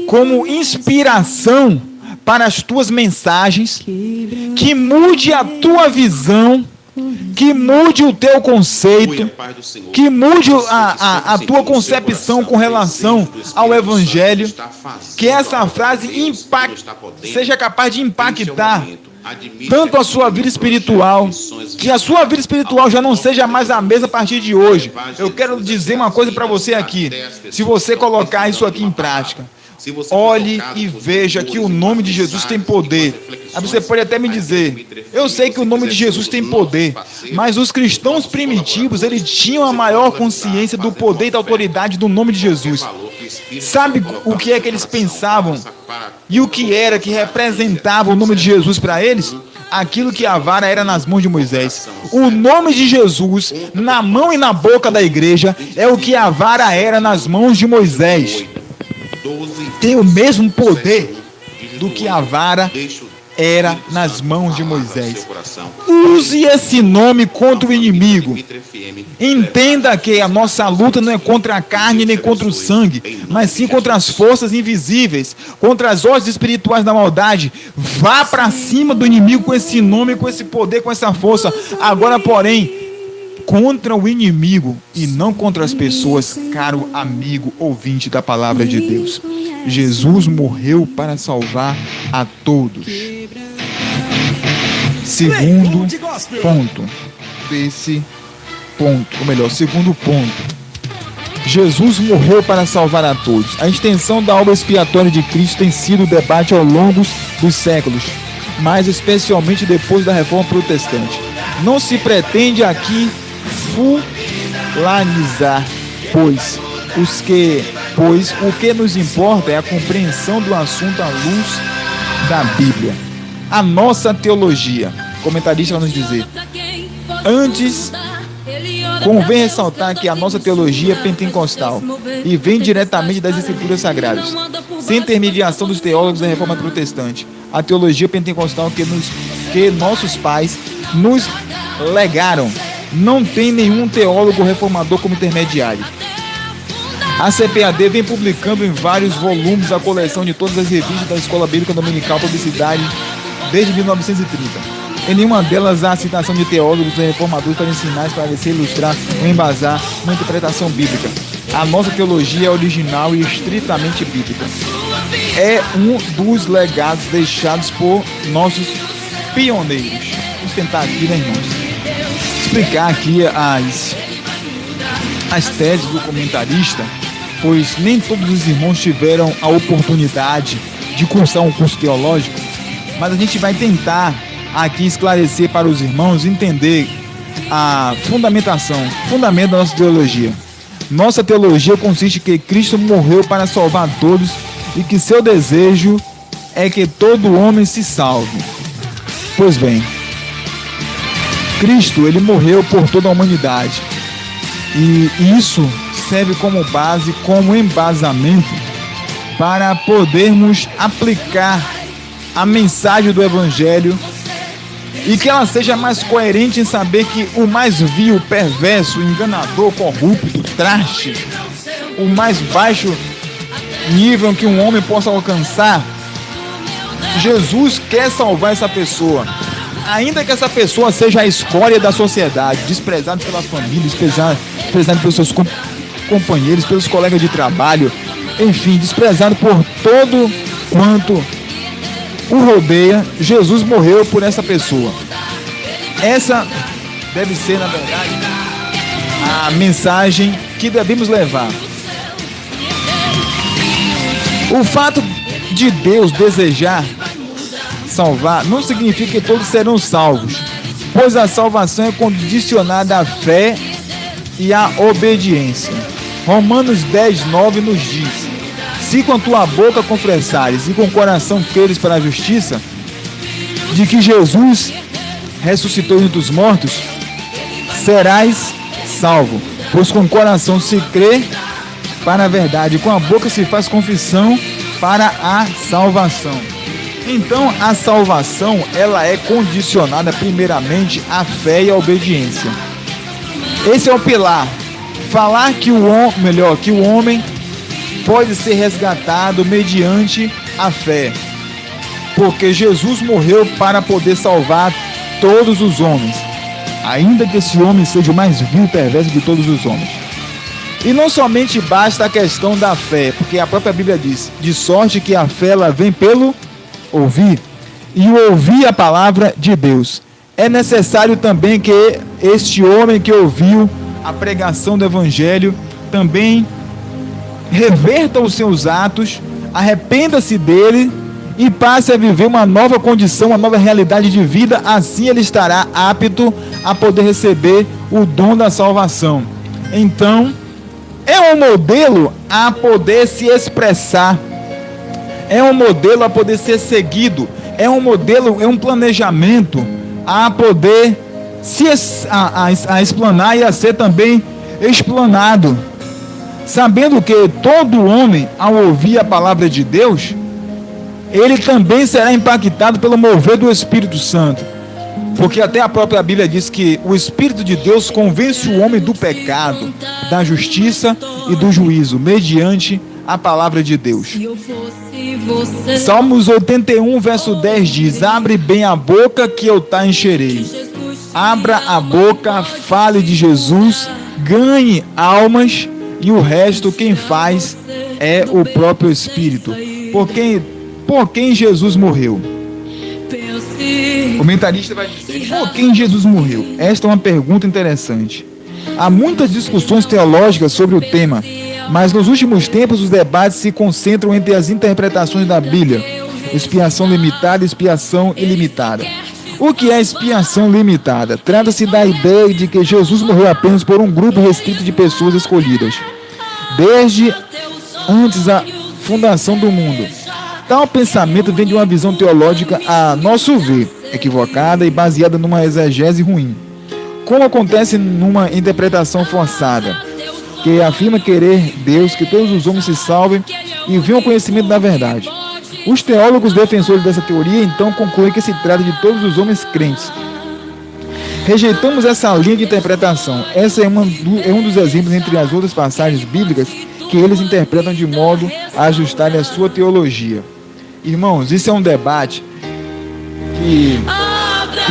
como inspiração para as tuas mensagens, que mude a tua visão, que mude o teu conceito, que mude a tua concepção com relação ao Evangelho, que essa frase seja capaz de impactar tanto a sua vida espiritual, que a sua vida espiritual já não seja mais a mesma a partir de hoje. Eu quero dizer uma coisa para você aqui, se você colocar isso aqui em prática. Olhe e veja que o nome de Jesus tem poder. Aí você pode até me dizer, eu sei que o nome de Jesus tem poder, mas os cristãos primitivos, eles tinham a maior consciência do poder e da autoridade do nome de Jesus. Sabe o que é que eles pensavam? E o que era que representava o nome de Jesus para eles? Aquilo que a vara era nas mãos de Moisés. O nome de Jesus, na mão e na boca da igreja, é o que a vara era nas mãos de Moisés. Tem o mesmo poder do que a vara era nas mãos de Moisés. Use esse nome contra o inimigo. Entenda que a nossa luta não é contra a carne nem contra o sangue, mas sim contra as forças invisíveis, contra as hostes espirituais da maldade. Vá para cima do inimigo com esse nome, com esse poder, com essa força. Agora, porém, contra o inimigo e não contra as pessoas, caro amigo ouvinte da palavra de Deus. Jesus morreu para salvar a todos. Segundo ponto. Segundo ponto. Jesus morreu para salvar a todos. A extensão da obra expiatória de Cristo tem sido o debate ao longo dos séculos, mas especialmente depois da Reforma Protestante. Não se pretende aqui fulanizar, pois o que nos importa é a compreensão do assunto à luz da Bíblia. A nossa teologia, o comentarista vai nos dizer, antes convém ressaltar que a nossa teologia é pentecostal e vem diretamente das Escrituras Sagradas, sem intermediação dos teólogos da Reforma Protestante. A teologia pentecostal que nossos pais nos legaram não tem nenhum teólogo reformador como intermediário. A CPAD vem publicando em vários volumes a coleção de todas as revistas da Escola Bíblica Dominical Publicidade desde 1930. Em nenhuma delas há citação de teólogos e reformadores para ensinar, esclarecer, ilustrar ou embasar uma interpretação bíblica. A nossa teologia é original e estritamente bíblica. É um dos legados deixados por nossos pioneiros. Vamos tentar aqui, né, irmãos? Explicar aqui as teses do comentarista, pois nem todos os irmãos tiveram a oportunidade de cursar um curso teológico, mas a gente vai tentar aqui esclarecer para os irmãos entender a fundamento da nossa teologia. Nossa teologia consiste em que Cristo morreu para salvar todos e que seu desejo é que todo homem se salve. Pois bem, Cristo, ele morreu por toda a humanidade. E isso serve como base, como embasamento para podermos aplicar a mensagem do Evangelho e que ela seja mais coerente em saber que o mais vil, perverso, enganador, corrupto, traste, o mais baixo nível que um homem possa alcançar, Jesus quer salvar essa pessoa. Ainda que essa pessoa seja a escória da sociedade, desprezada pela família, desprezada pelos seus companheiros, pelos colegas de trabalho, enfim, desprezado por todo quanto o rodeia, Jesus morreu por essa pessoa. Essa deve ser, na verdade, a mensagem que devemos levar. O fato de Deus desejar salvar não significa que todos serão salvos, pois a salvação é condicionada à fé e à obediência. Romanos 10:9 nos diz: se com a tua boca confessares e com o coração creres para a justiça, de que Jesus ressuscitou entre os mortos, serás salvo. Pois com o coração se crê para a verdade, com a boca se faz confissão para a salvação. Então, a salvação, ela é condicionada primeiramente à fé e à obediência. Esse é o pilar. Falar que o homem pode ser resgatado mediante a fé. Porque Jesus morreu para poder salvar todos os homens, ainda que esse homem seja o mais vil e perverso de todos os homens. E não somente basta a questão da fé, porque a própria Bíblia diz: de sorte que a fé ela vem pelo ouvir, e o ouvir a palavra de Deus. É necessário também que este homem que ouviu a pregação do Evangelho também reverta os seus atos, arrependa-se dele e passe a viver uma nova condição, uma nova realidade de vida. Assim ele estará apto a poder receber o dom da salvação. Então, é um modelo a poder se expressar, é um modelo a poder ser seguido, é um modelo, é um planejamento a poder se a explanar e a ser também explanado, sabendo que todo homem, ao ouvir a palavra de Deus, ele também será impactado pelo mover do Espírito Santo, porque até a própria Bíblia diz que o Espírito de Deus convence o homem do pecado, da justiça e do juízo, mediante a palavra de Deus. Salmos 81, verso 10 diz: abre bem a boca que eu te encherei. Abra a boca, fale de Jesus, ganhe almas, e o resto quem faz é o próprio Espírito. Por quem Jesus morreu? O comentarista vai dizer: por quem Jesus morreu? Esta é uma pergunta interessante. Há muitas discussões teológicas sobre o tema, mas nos últimos tempos os debates se concentram entre as interpretações da Bíblia: expiação limitada e expiação ilimitada. O que é expiação limitada? Trata-se da ideia de que Jesus morreu apenas por um grupo restrito de pessoas escolhidas, desde antes da fundação do mundo. Tal pensamento vem de uma visão teológica, a nosso ver, equivocada e baseada numa exegese ruim, como acontece numa interpretação forçada, que afirma querer Deus que todos os homens se salvem e venham ao conhecimento da verdade. Os teólogos defensores dessa teoria então concluem que se trata de todos os homens crentes. Rejeitamos essa linha de interpretação. Essa é um dos exemplos, entre as outras passagens bíblicas, que eles interpretam de modo a ajustar a sua teologia. Irmãos, isso é um debate que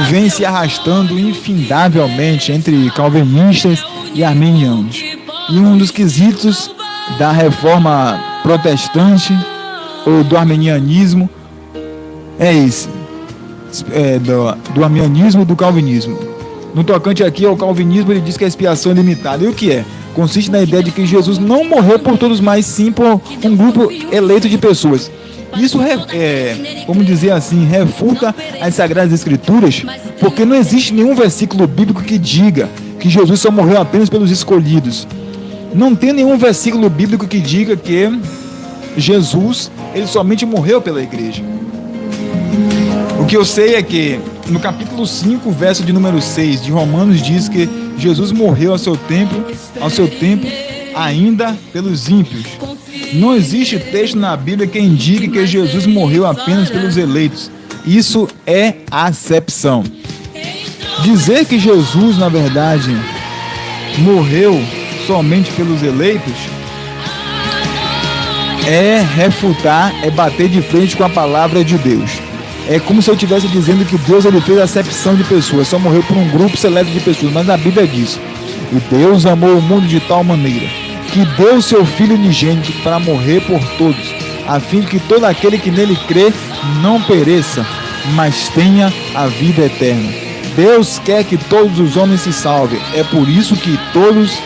vem se arrastando infindavelmente entre calvinistas e arminianos. E um dos quesitos da reforma protestante ou do arminianismo é esse, do arminianismo e do calvinismo. No tocante aqui ao calvinismo, ele diz que a expiação é limitada. E o que é? Consiste na ideia de que Jesus não morreu por todos, mas sim por um grupo eleito de pessoas. Isso, vamos dizer assim, refuta as Sagradas Escrituras, porque não existe nenhum versículo bíblico que diga que Jesus só morreu apenas pelos escolhidos. Não tem nenhum versículo bíblico que diga que Jesus, ele somente morreu pela igreja. O que eu sei é que no capítulo 5, verso de número 6 de Romanos, diz que Jesus morreu ao seu tempo ainda pelos ímpios. Não existe texto na Bíblia que indique que Jesus morreu apenas pelos eleitos. Isso é acepção. Dizer que Jesus, na verdade, morreu somente pelos eleitos é refutar, é bater de frente com a palavra de Deus. É como se eu estivesse dizendo que Deus ele fez acepção de pessoas, só morreu por um grupo seleto de pessoas, mas a Bíblia diz: e Deus amou o mundo de tal maneira que deu seu Filho unigênito para morrer por todos, a fim de que todo aquele que nele crê não pereça, mas tenha a vida eterna. Deus quer que todos os homens se salvem. É por isso que todos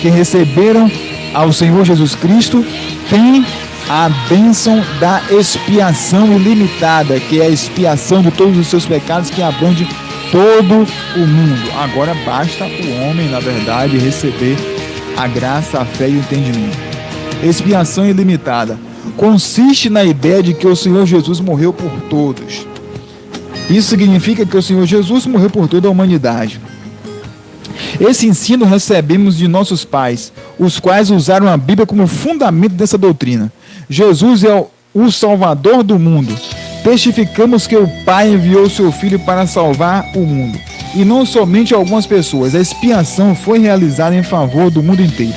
que receberam ao Senhor Jesus Cristo têm a bênção da expiação ilimitada, que é a expiação de todos os seus pecados, que abrange todo o mundo. Agora basta o homem, na verdade, receber a graça, a fé e o entendimento. Expiação ilimitada consiste na ideia de que o Senhor Jesus morreu por todos. Isso significa que o Senhor Jesus morreu por toda a humanidade. Esse ensino recebemos de nossos pais, os quais usaram a Bíblia como fundamento dessa doutrina. Jesus é o Salvador do mundo. Testificamos que o Pai enviou seu Filho para salvar o mundo. E não somente algumas pessoas. A expiação foi realizada em favor do mundo inteiro.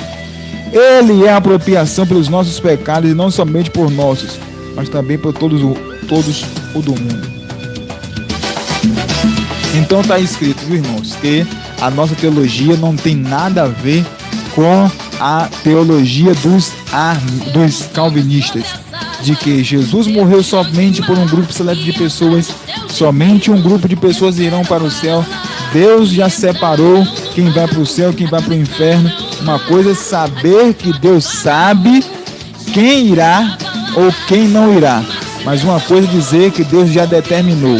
Ele é a apropriação pelos nossos pecados, e não somente por nossos, mas também por todos o do mundo. Então está escrito, irmãos, que a nossa teologia não tem nada a ver com a teologia dos calvinistas, de que Jesus morreu somente por um grupo seleto de pessoas, somente um grupo de pessoas irão para o céu. Deus já separou quem vai para o céu, quem vai para o inferno. Uma coisa é saber que Deus sabe quem irá ou quem não irá, mas uma coisa é dizer que Deus já determinou.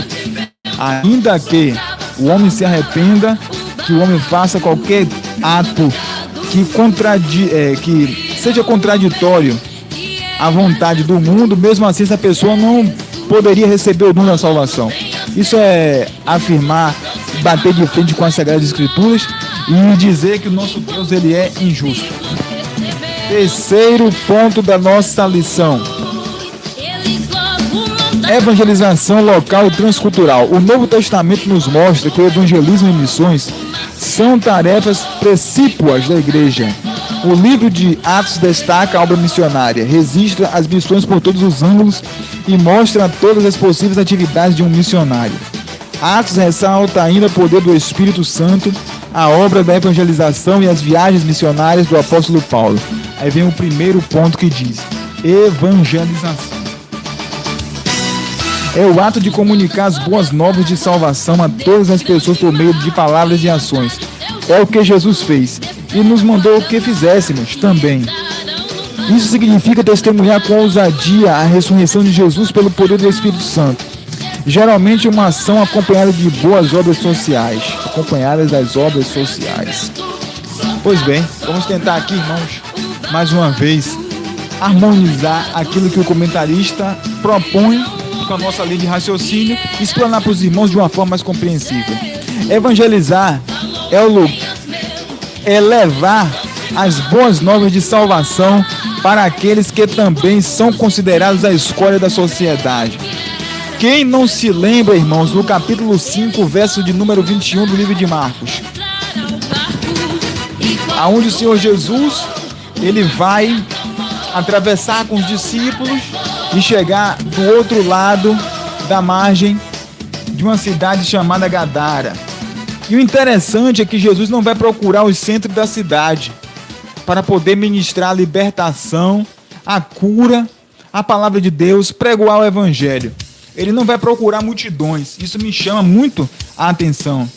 Ainda que o homem se arrependa, que o homem faça qualquer ato que seja contraditório à vontade do mundo, mesmo assim essa pessoa não poderia receber o dom da salvação. Isso é afirmar, bater de frente com as Sagradas Escrituras e dizer que o nosso Deus ele é injusto. Terceiro ponto da nossa lição: evangelização local e transcultural. O Novo Testamento nos mostra que o evangelismo e missões são tarefas precípuas da igreja. O livro de Atos destaca a obra missionária, registra as missões por todos os ângulos e mostra todas as possíveis atividades de um missionário. Atos ressalta ainda o poder do Espírito Santo, a obra da evangelização e as viagens missionárias do apóstolo Paulo. Aí vem o primeiro ponto que diz: evangelização. É o ato de comunicar as boas novas de salvação a todas as pessoas por meio de palavras e ações. É o que Jesus fez e nos mandou que fizéssemos também. Isso significa testemunhar com ousadia a ressurreição de Jesus pelo poder do Espírito Santo. Geralmente uma ação acompanhada de boas obras sociais, acompanhadas das obras sociais. Pois bem, vamos tentar aqui, irmãos, mais uma vez, harmonizar aquilo que o comentarista propõe com a nossa linha de raciocínio e explanar para os irmãos de uma forma mais compreensível. Evangelizar é levar as boas novas de salvação para aqueles que também são considerados a escória da sociedade. Quem não se lembra, irmãos, no capítulo 5, verso de número 21 do livro de Marcos, aonde o Senhor Jesus ele vai atravessar com os discípulos e chegar do outro lado da margem de uma cidade chamada Gadara. E o interessante é que Jesus não vai procurar os centros da cidade para poder ministrar a libertação, a cura, a palavra de Deus, pregoar o evangelho. Ele não vai procurar multidões. Isso me chama muito a atenção.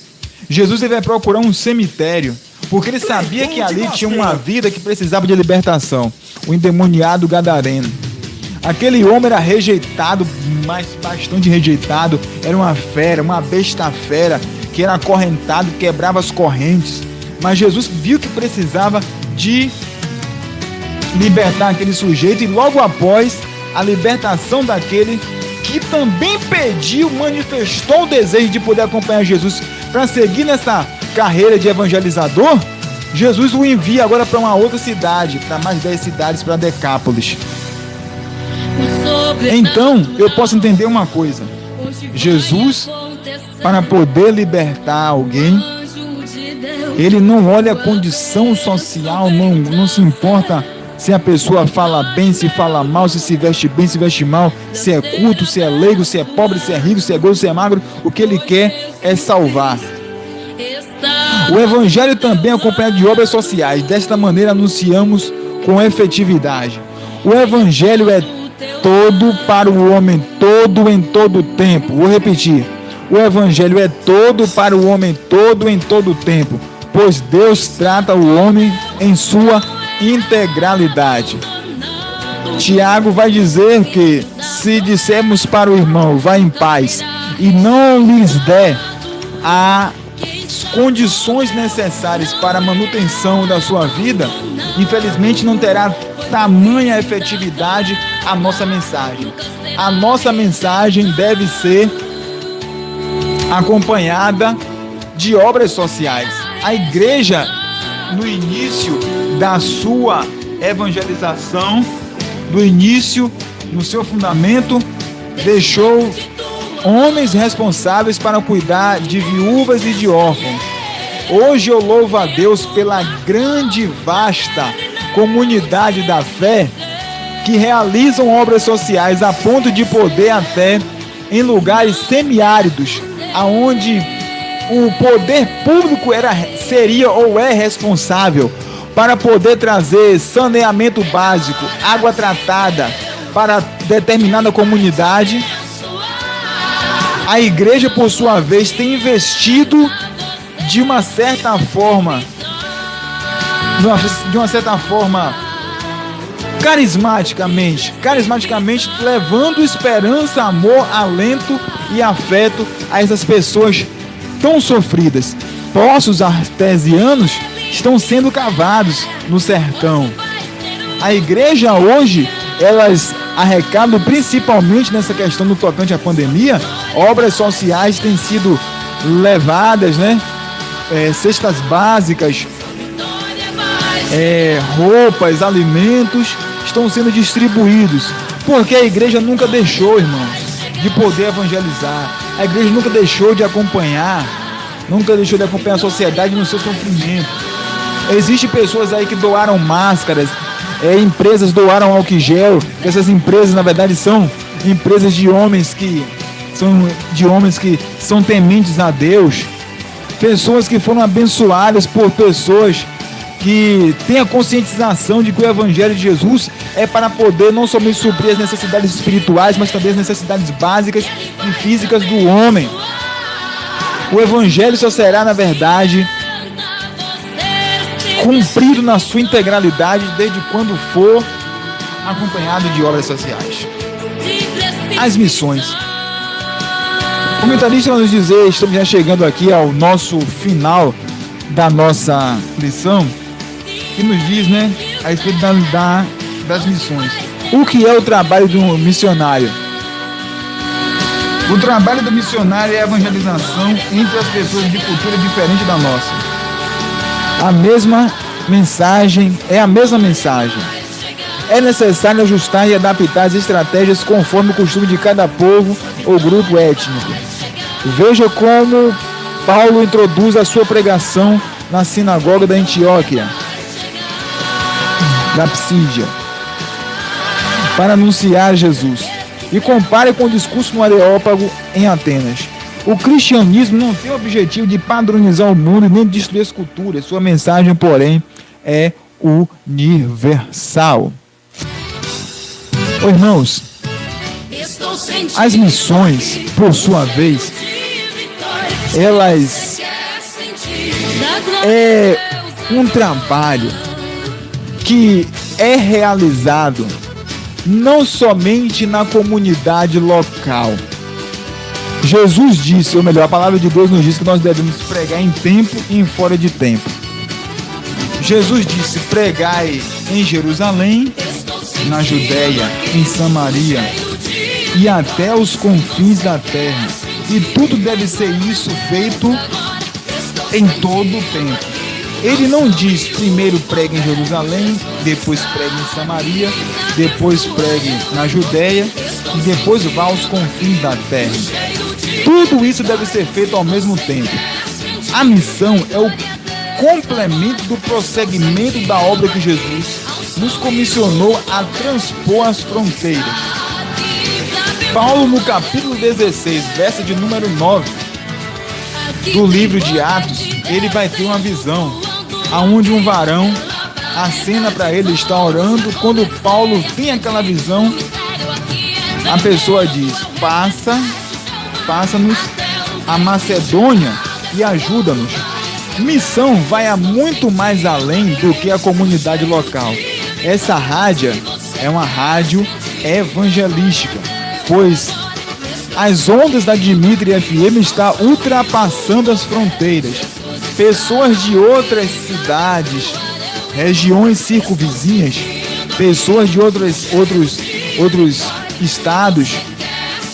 Jesus ele vai procurar um cemitério, porque ele sabia que ali tinha uma vida que precisava de libertação. O endemoniado gadareno. Aquele homem era rejeitado, mas bastante rejeitado. Era uma fera, uma besta fera, que era acorrentado, quebrava as correntes. Mas Jesus viu que precisava de libertar aquele sujeito, e logo após a libertação daquele que também pediu, manifestou o desejo de poder acompanhar Jesus para seguir nessa carreira de evangelizador, Jesus o envia agora para uma outra cidade, para mais 10 cidades, para Decápolis. Então, eu posso entender uma coisa. Jesus, para poder libertar alguém, ele não olha a condição social, não se importa se a pessoa fala bem, se fala mal, se veste bem, se veste mal, se é culto, se é leigo, se é pobre, se é rico, se é gordo, se é magro. O que ele quer é salvar. O evangelho também é acompanhado de obras sociais. Desta maneira anunciamos com efetividade. O evangelho é todo para o homem todo em todo tempo. Vou repetir. O evangelho é todo para o homem todo em todo tempo, pois Deus trata o homem em sua integralidade. Tiago vai dizer que se dissermos para o irmão, vá em paz, e não lhes der as condições necessárias para a manutenção da sua vida, infelizmente não terá tamanha efetividade a nossa mensagem. A nossa mensagem deve ser acompanhada de obras sociais. A igreja, no início da sua evangelização, no seu fundamento, deixou homens responsáveis para cuidar de viúvas e de órfãos. Hoje eu louvo a Deus pela grande, vasta comunidade da fé que realizam obras sociais a ponto de poder até em lugares semiáridos, aonde o poder público seria ou é responsável para poder trazer saneamento básico, água tratada para determinada comunidade. A igreja, por sua vez, tem investido de uma certa forma, carismaticamente, levando esperança, amor, alento e afeto a essas pessoas tão sofridas. Poços artesianos estão sendo cavados no sertão. A igreja hoje, elas arrecadam, principalmente nessa questão do tocante à pandemia, obras sociais têm sido levadas, cestas básicas, roupas, alimentos estão sendo distribuídos, porque a igreja nunca deixou, irmãos, de poder evangelizar. A igreja nunca deixou de acompanhar a sociedade no seu sofrimento. Existem pessoas aí que doaram máscaras, empresas doaram álcool gel, que essas empresas, na verdade, são empresas de homens que são tementes a Deus. Pessoas que foram abençoadas por pessoas que têm a conscientização de que o Evangelho de Jesus é para poder não somente suprir as necessidades espirituais, mas também as necessidades básicas e físicas do homem. O Evangelho só será, na verdade, cumprido na sua integralidade desde quando for acompanhado de obras sociais. As missões. O comentarista vai nos dizer, estamos já chegando aqui ao nosso final da nossa lição, que nos diz, a respeito das missões. O que é o trabalho do missionário? O trabalho do missionário é a evangelização entre as pessoas de cultura diferente da nossa. É a mesma mensagem. É necessário ajustar e adaptar as estratégias conforme o costume de cada povo ou grupo étnico. Veja como Paulo introduz a sua pregação na sinagoga da Antioquia, da Psídia, para anunciar Jesus. E compare com o discurso no Areópago em Atenas. O cristianismo não tem o objetivo de padronizar o mundo e nem de destruir as culturas. Sua mensagem, porém, é universal. Irmãos, as missões, por sua vez, elas é um trabalho que é realizado não somente na comunidade local. Jesus disse, ou melhor, a palavra de Deus nos diz que nós devemos pregar em tempo e em fora de tempo. Jesus disse, pregai em Jerusalém, na Judéia, em Samaria e até os confins da terra. E tudo deve ser isso feito em todo o tempo. Ele não diz primeiro pregue em Jerusalém, depois pregue em Samaria, depois pregue na Judéia e depois vá aos confins da terra. Tudo isso deve ser feito ao mesmo tempo. A missão é o complemento do prosseguimento da obra que Jesus nos comissionou a transpor as fronteiras. Paulo, no capítulo 16, verso de número 9 do livro de Atos, ele vai ter uma visão aonde um varão acena para ele, está orando. Quando Paulo tem aquela visão, a pessoa diz: passa-nos a Macedônia e ajuda-nos. Missão vai a muito mais além do que a comunidade local. Essa rádio é uma rádio evangelística, pois as ondas da Dimitri FM estão ultrapassando as fronteiras. Pessoas de outras cidades, regiões circunvizinhas, pessoas de outros estados,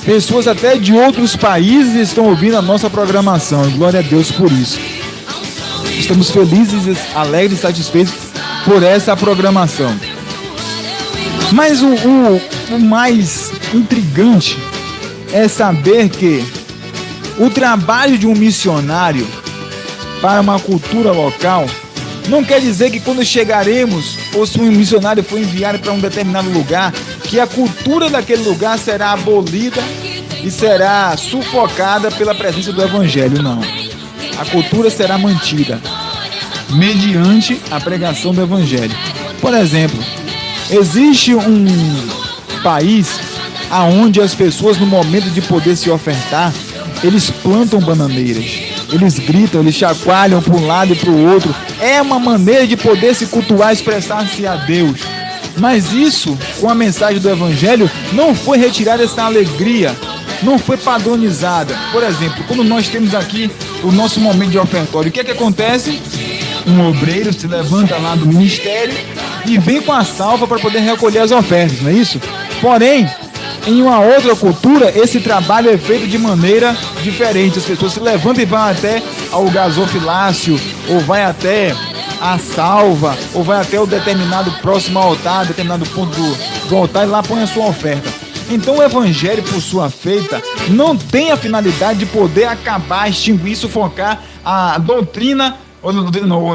pessoas até de outros países estão ouvindo a nossa programação. Glória a Deus por isso. Estamos felizes, alegres e satisfeitos por essa programação. Mas o mais intrigante é saber que o trabalho de um missionário para uma cultura local não quer dizer que quando chegaremos, ou se um missionário for enviado para um determinado lugar, que a cultura daquele lugar será abolida e será sufocada pela presença do Evangelho. Não. A cultura será mantida mediante a pregação do Evangelho. Por exemplo, existe um país aonde as pessoas, no momento de poder se ofertar, eles plantam bananeiras, eles gritam, eles chacoalham para um lado e para o outro. É uma maneira de poder se cultuar, expressar-se a Deus. Mas isso, com a mensagem do Evangelho, não foi retirada essa alegria, não foi padronizada. Por exemplo, quando nós temos aqui o nosso momento de ofertório, o que é que acontece? Um obreiro se levanta lá do ministério e vem com a salva para poder recolher as ofertas, não é isso? Porém, em uma outra cultura, esse trabalho é feito de maneira diferente. As pessoas se levantam e vão até ao gasofilácio, ou vai até a salva, ou vai até o determinado próximo altar, determinado ponto do altar, e lá põe a sua oferta. Então o Evangelho, por sua feita, não tem a finalidade de poder acabar, extinguir, sufocar a doutrina, ou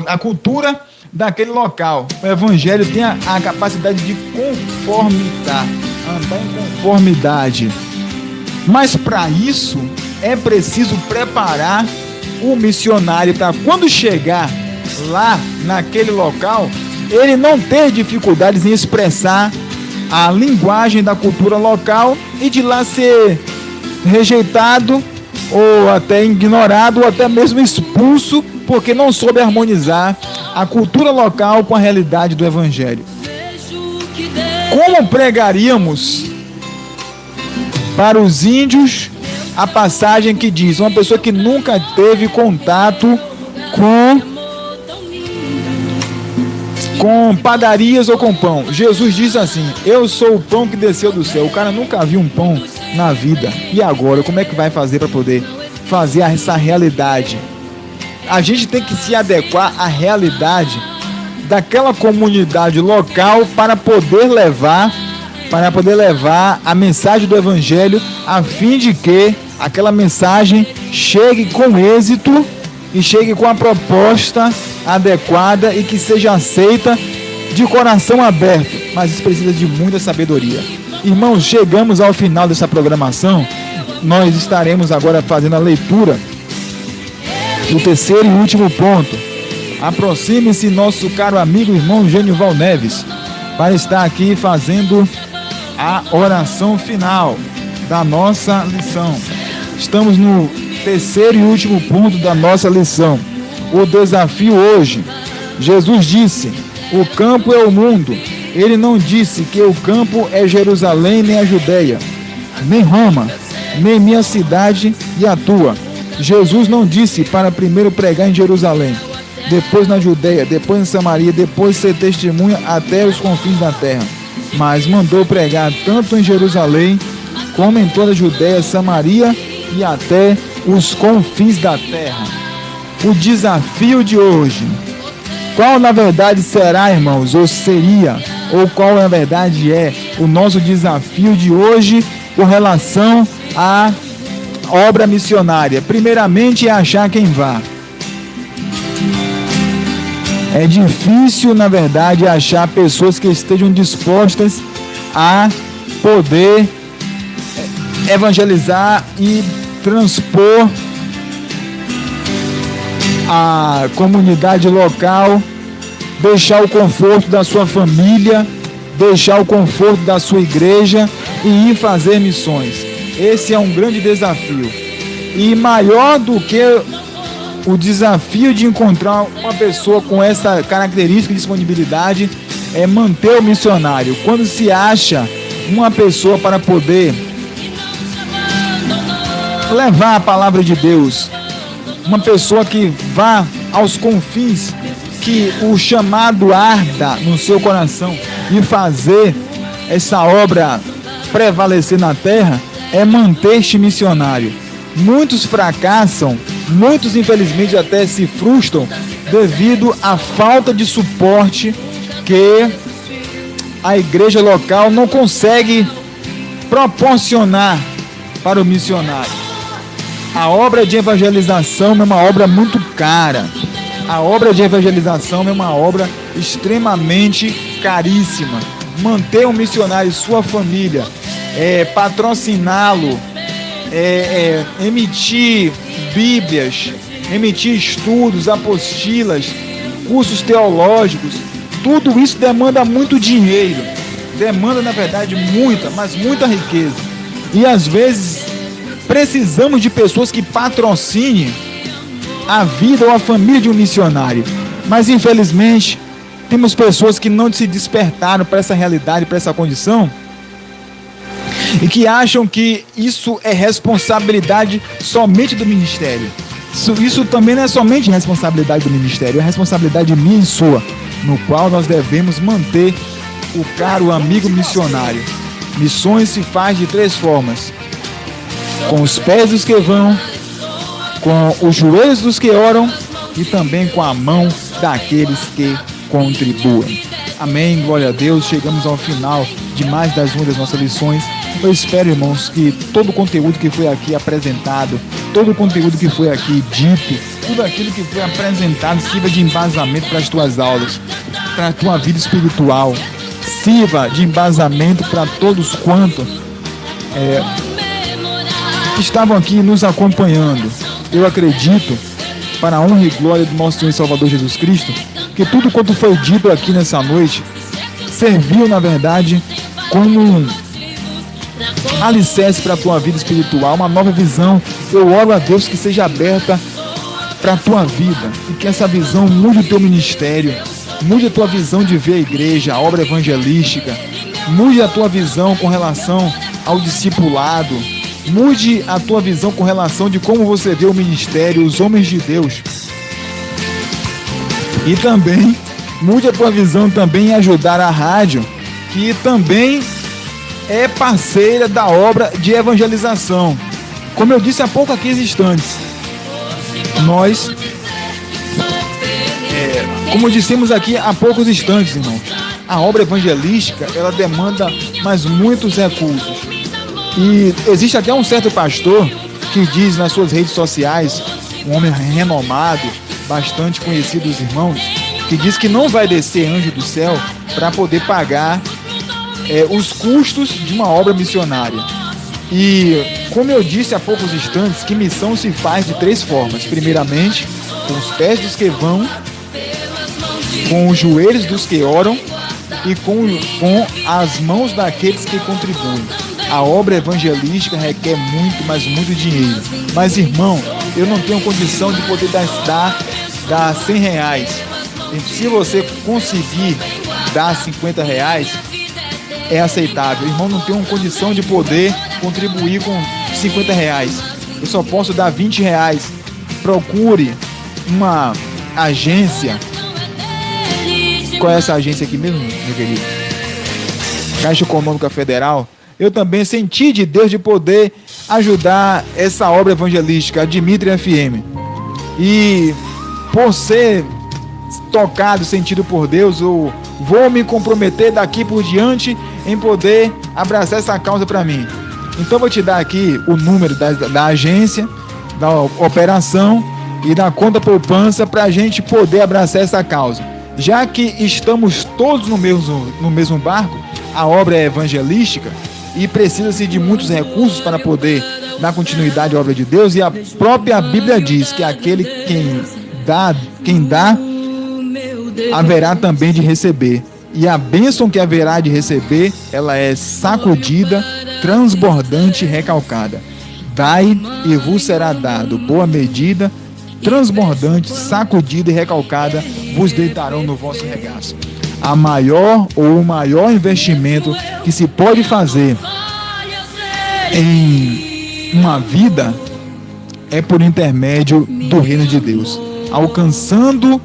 a cultura daquele local. O Evangelho tem a capacidade de conformidade, andar em conformidade. Mas para isso é preciso preparar o missionário para quando chegar lá naquele local, ele não ter dificuldades em expressar a linguagem da cultura local e de lá ser rejeitado ou até ignorado ou até mesmo expulso porque não soube harmonizar a cultura local com a realidade do Evangelho. Como pregaríamos para os índios a passagem que diz, uma pessoa que nunca teve contato com padarias ou com pão? Jesus diz assim: eu sou o pão que desceu do céu. O cara nunca viu um pão na vida. E agora, como é que vai fazer para poder fazer essa realidade? A gente tem que se adequar à realidade daquela comunidade local para poder levar a mensagem do Evangelho, a fim de que aquela mensagem chegue com êxito e chegue com a proposta adequada e que seja aceita de coração aberto. Mas isso precisa de muita sabedoria. Irmãos, chegamos ao final dessa programação. Nós estaremos agora fazendo a leitura do terceiro e último ponto. Aproxime-se nosso caro amigo irmão Genival Neves para estar aqui fazendo a oração final da nossa lição. Estamos no terceiro e último ponto da nossa lição. O desafio hoje. Jesus disse: o campo é o mundo. Ele não disse que o campo é Jerusalém, nem a Judeia, nem Roma, nem minha cidade e a tua. Jesus não disse para primeiro pregar em Jerusalém, depois na Judeia, depois em Samaria, depois ser testemunha até os confins da terra, mas mandou pregar tanto em Jerusalém como em toda a Judeia, Samaria e até os confins da terra. O desafio de hoje Qual na verdade será, irmãos, ou seria, ou qual na verdade é o nosso desafio de hoje com relação à obra missionária? Primeiramente é achar quem vá. É difícil, na verdade, achar pessoas que estejam dispostas a poder evangelizar e transpor a comunidade local, deixar o conforto da sua família, deixar o conforto da sua igreja e ir fazer missões. Esse é um grande desafio. E maior do que o desafio de encontrar uma pessoa com essa característica de disponibilidade é manter o missionário. Quando se acha uma pessoa para poder levar a palavra de Deus, uma pessoa que vá aos confins, que o chamado arda no seu coração e fazer essa obra prevalecer na terra, é manter este missionário. Muitos fracassam, muitos infelizmente até se frustram devido à falta de suporte que a igreja local não consegue proporcionar para o missionário. A obra de evangelização é uma obra muito cara. A obra de evangelização é uma obra extremamente caríssima. Manter um missionário e sua família, patrociná-lo, emitir bíblias, emitir estudos, apostilas, cursos teológicos, tudo isso demanda muito dinheiro. Demanda, na verdade, muita, mas muita riqueza. E às vezes precisamos de pessoas que patrocinem a vida ou a família de um missionário. Mas infelizmente temos pessoas que não se despertaram para essa realidade, para essa condição, e que acham que isso é responsabilidade somente do ministério. Isso também não é somente responsabilidade do ministério, é responsabilidade minha e sua, no qual nós devemos manter o caro amigo missionário. Missões se faz de 3 formas: com os pés dos que vão, com os joelhos dos que oram e também com a mão daqueles que contribuem. Amém, glória a Deus. Chegamos ao final de mais uma das nossas lições. Eu espero, irmãos, que todo o conteúdo que foi aqui apresentado, todo o conteúdo que foi aqui dito, tudo aquilo que foi apresentado sirva de embasamento para as tuas aulas, para a tua vida espiritual, sirva de embasamento para todos quantos estavam aqui nos acompanhando. Eu acredito, para a honra e glória do nosso Senhor e Salvador Jesus Cristo, que tudo quanto foi dito aqui nessa noite serviu, na verdade, como um alicerce para a tua vida espiritual, uma nova visão. Eu oro a Deus que seja aberta para a tua vida e que essa visão mude o teu ministério, mude a tua visão de ver a igreja, a obra evangelística, mude a tua visão com relação ao discipulado, mude a tua visão com relação de como você vê o ministério, os homens de Deus. E também mude a tua visão também em ajudar a rádio, que também é parceira da obra de evangelização. Como eu disse há pouco aqui instantes, nós, como dissemos aqui há poucos instantes, irmãos, a obra evangelística, ela demanda mais muitos recursos. E existe até um certo pastor que diz nas suas redes sociais, um homem renomado, bastante conhecido dos irmãos, que diz que não vai descer anjo do céu para poder pagar os custos de uma obra missionária. E como eu disse há poucos instantes, que missão se faz de 3 formas: primeiramente com os pés dos que vão, com os joelhos dos que oram e com as mãos daqueles que contribuem. A obra evangelística requer muito, mas muito dinheiro. Mas, irmão, eu não tenho condição de poder dar 100 reais. E se você conseguir dar 50 reais, é aceitável. Irmão, não tenho condição de poder contribuir com 50 reais. Eu só posso dar 20 reais. Procure uma agência. Qual é essa agência aqui mesmo, meu querido? Caixa Econômica Federal. Eu também senti de Deus de poder ajudar essa obra evangelística, a Dimitri FM. E por ser tocado, sentido por Deus, ou vou me comprometer daqui por diante em poder abraçar essa causa para mim. Então vou te dar aqui o número da agência, da operação e da conta poupança para a gente poder abraçar essa causa. Já que estamos todos no mesmo barco, a obra é evangelística e precisa-se de muitos recursos para poder dar continuidade à obra de Deus, e a própria Bíblia diz que aquele quem dá haverá também de receber, e a bênção que haverá de receber, ela é sacudida, transbordante e recalcada. Dai e vos será dado, boa medida, transbordante, sacudida e recalcada vos deitarão no vosso regaço. A maior ou o maior investimento que se pode fazer em uma vida é por intermédio do reino de Deus. Alcançando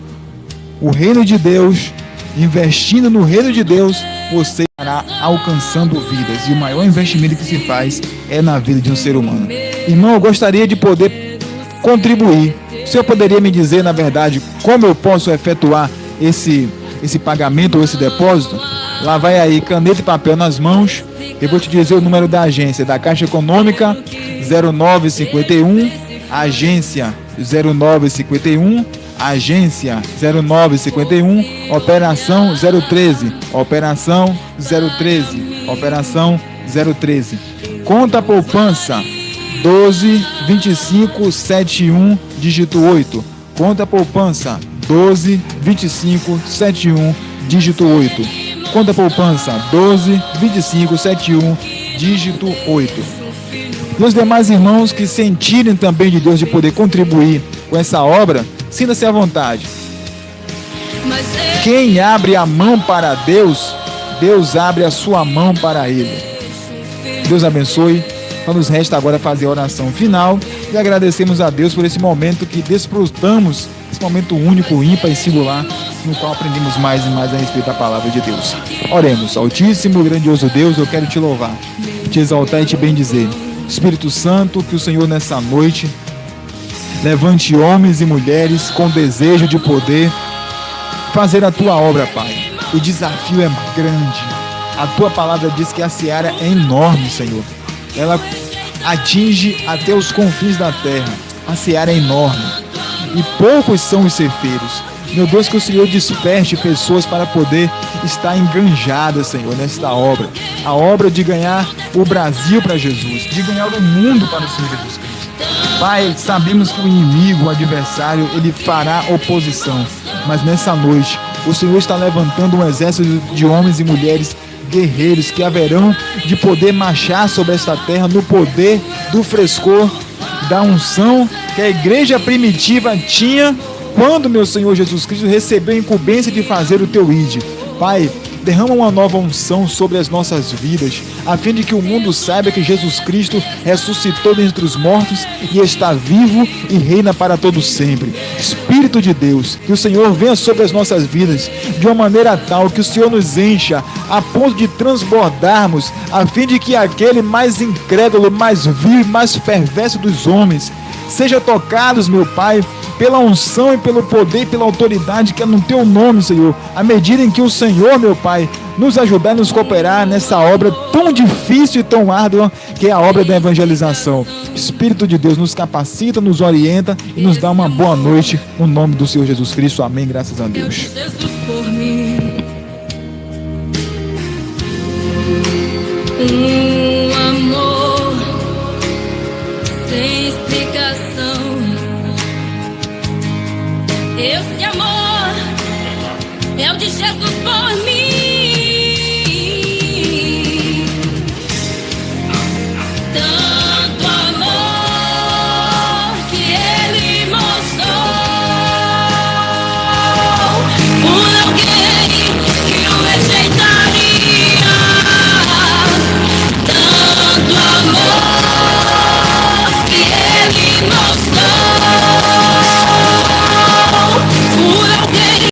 o reino de Deus, investindo no reino de Deus, você estará alcançando vidas. E o maior investimento que se faz é na vida de um ser humano. Irmão, eu gostaria de poder contribuir. O senhor poderia me dizer, na verdade, como eu posso efetuar esse pagamento ou esse depósito? Lá vai aí, caneta e papel nas mãos. Eu vou te dizer o número da agência, da Caixa Econômica, 0951, agência 0951, agência 0951, operação 013, operação 013, operação 013. Conta poupança 122571, dígito 8. Conta poupança 122571, dígito 8. Conta poupança 122571, dígito 8. E os demais irmãos que sentirem também de Deus de poder contribuir com essa obra, sinta-se à vontade. Quem abre a mão para Deus, Deus abre a sua mão para ele. Deus abençoe. Então nos resta agora fazer a oração final e agradecemos a Deus por esse momento que desfrutamos, esse momento único, ímpar e singular, no qual aprendemos mais e mais a respeito da palavra de Deus. Oremos. Altíssimo, grandioso Deus, eu quero te louvar, te exaltar e te bendizer. Espírito Santo, que o Senhor nessa noite levante homens e mulheres com desejo de poder fazer a tua obra, Pai. O desafio é grande. A tua palavra diz que a seara é enorme, Senhor. Ela atinge até os confins da terra. A seara é enorme e poucos são os ceifeiros. Meu Deus, que o Senhor desperte pessoas para poder estar enganjadas, Senhor, nesta obra. A obra de ganhar o Brasil para Jesus, de ganhar o mundo para o Senhor Jesus Cristo. Pai, sabemos que o inimigo, o adversário, ele fará oposição. Mas nessa noite, o Senhor está levantando um exército de homens e mulheres guerreiros que haverão de poder marchar sobre esta terra no poder do frescor, da unção que a igreja primitiva tinha quando meu Senhor Jesus Cristo recebeu a incumbência de fazer o teu ide. Pai, derrama uma nova unção sobre as nossas vidas, a fim de que o mundo saiba que Jesus Cristo ressuscitou dentre os mortos e está vivo e reina para todo sempre. Espírito de Deus, que o Senhor venha sobre as nossas vidas de uma maneira tal que o Senhor nos encha a ponto de transbordarmos, a fim de que aquele mais incrédulo, mais vil, mais perverso dos homens seja tocados, meu Pai, pela unção e pelo poder e pela autoridade que é no teu nome, Senhor, à medida em que o Senhor, meu Pai, nos ajudar e nos cooperar nessa obra tão difícil e tão árdua que é a obra da evangelização. Espírito de Deus, nos capacita, nos orienta e nos dá uma boa noite no nome do Senhor Jesus Cristo. Amém, graças a Deus. Jesus por mim.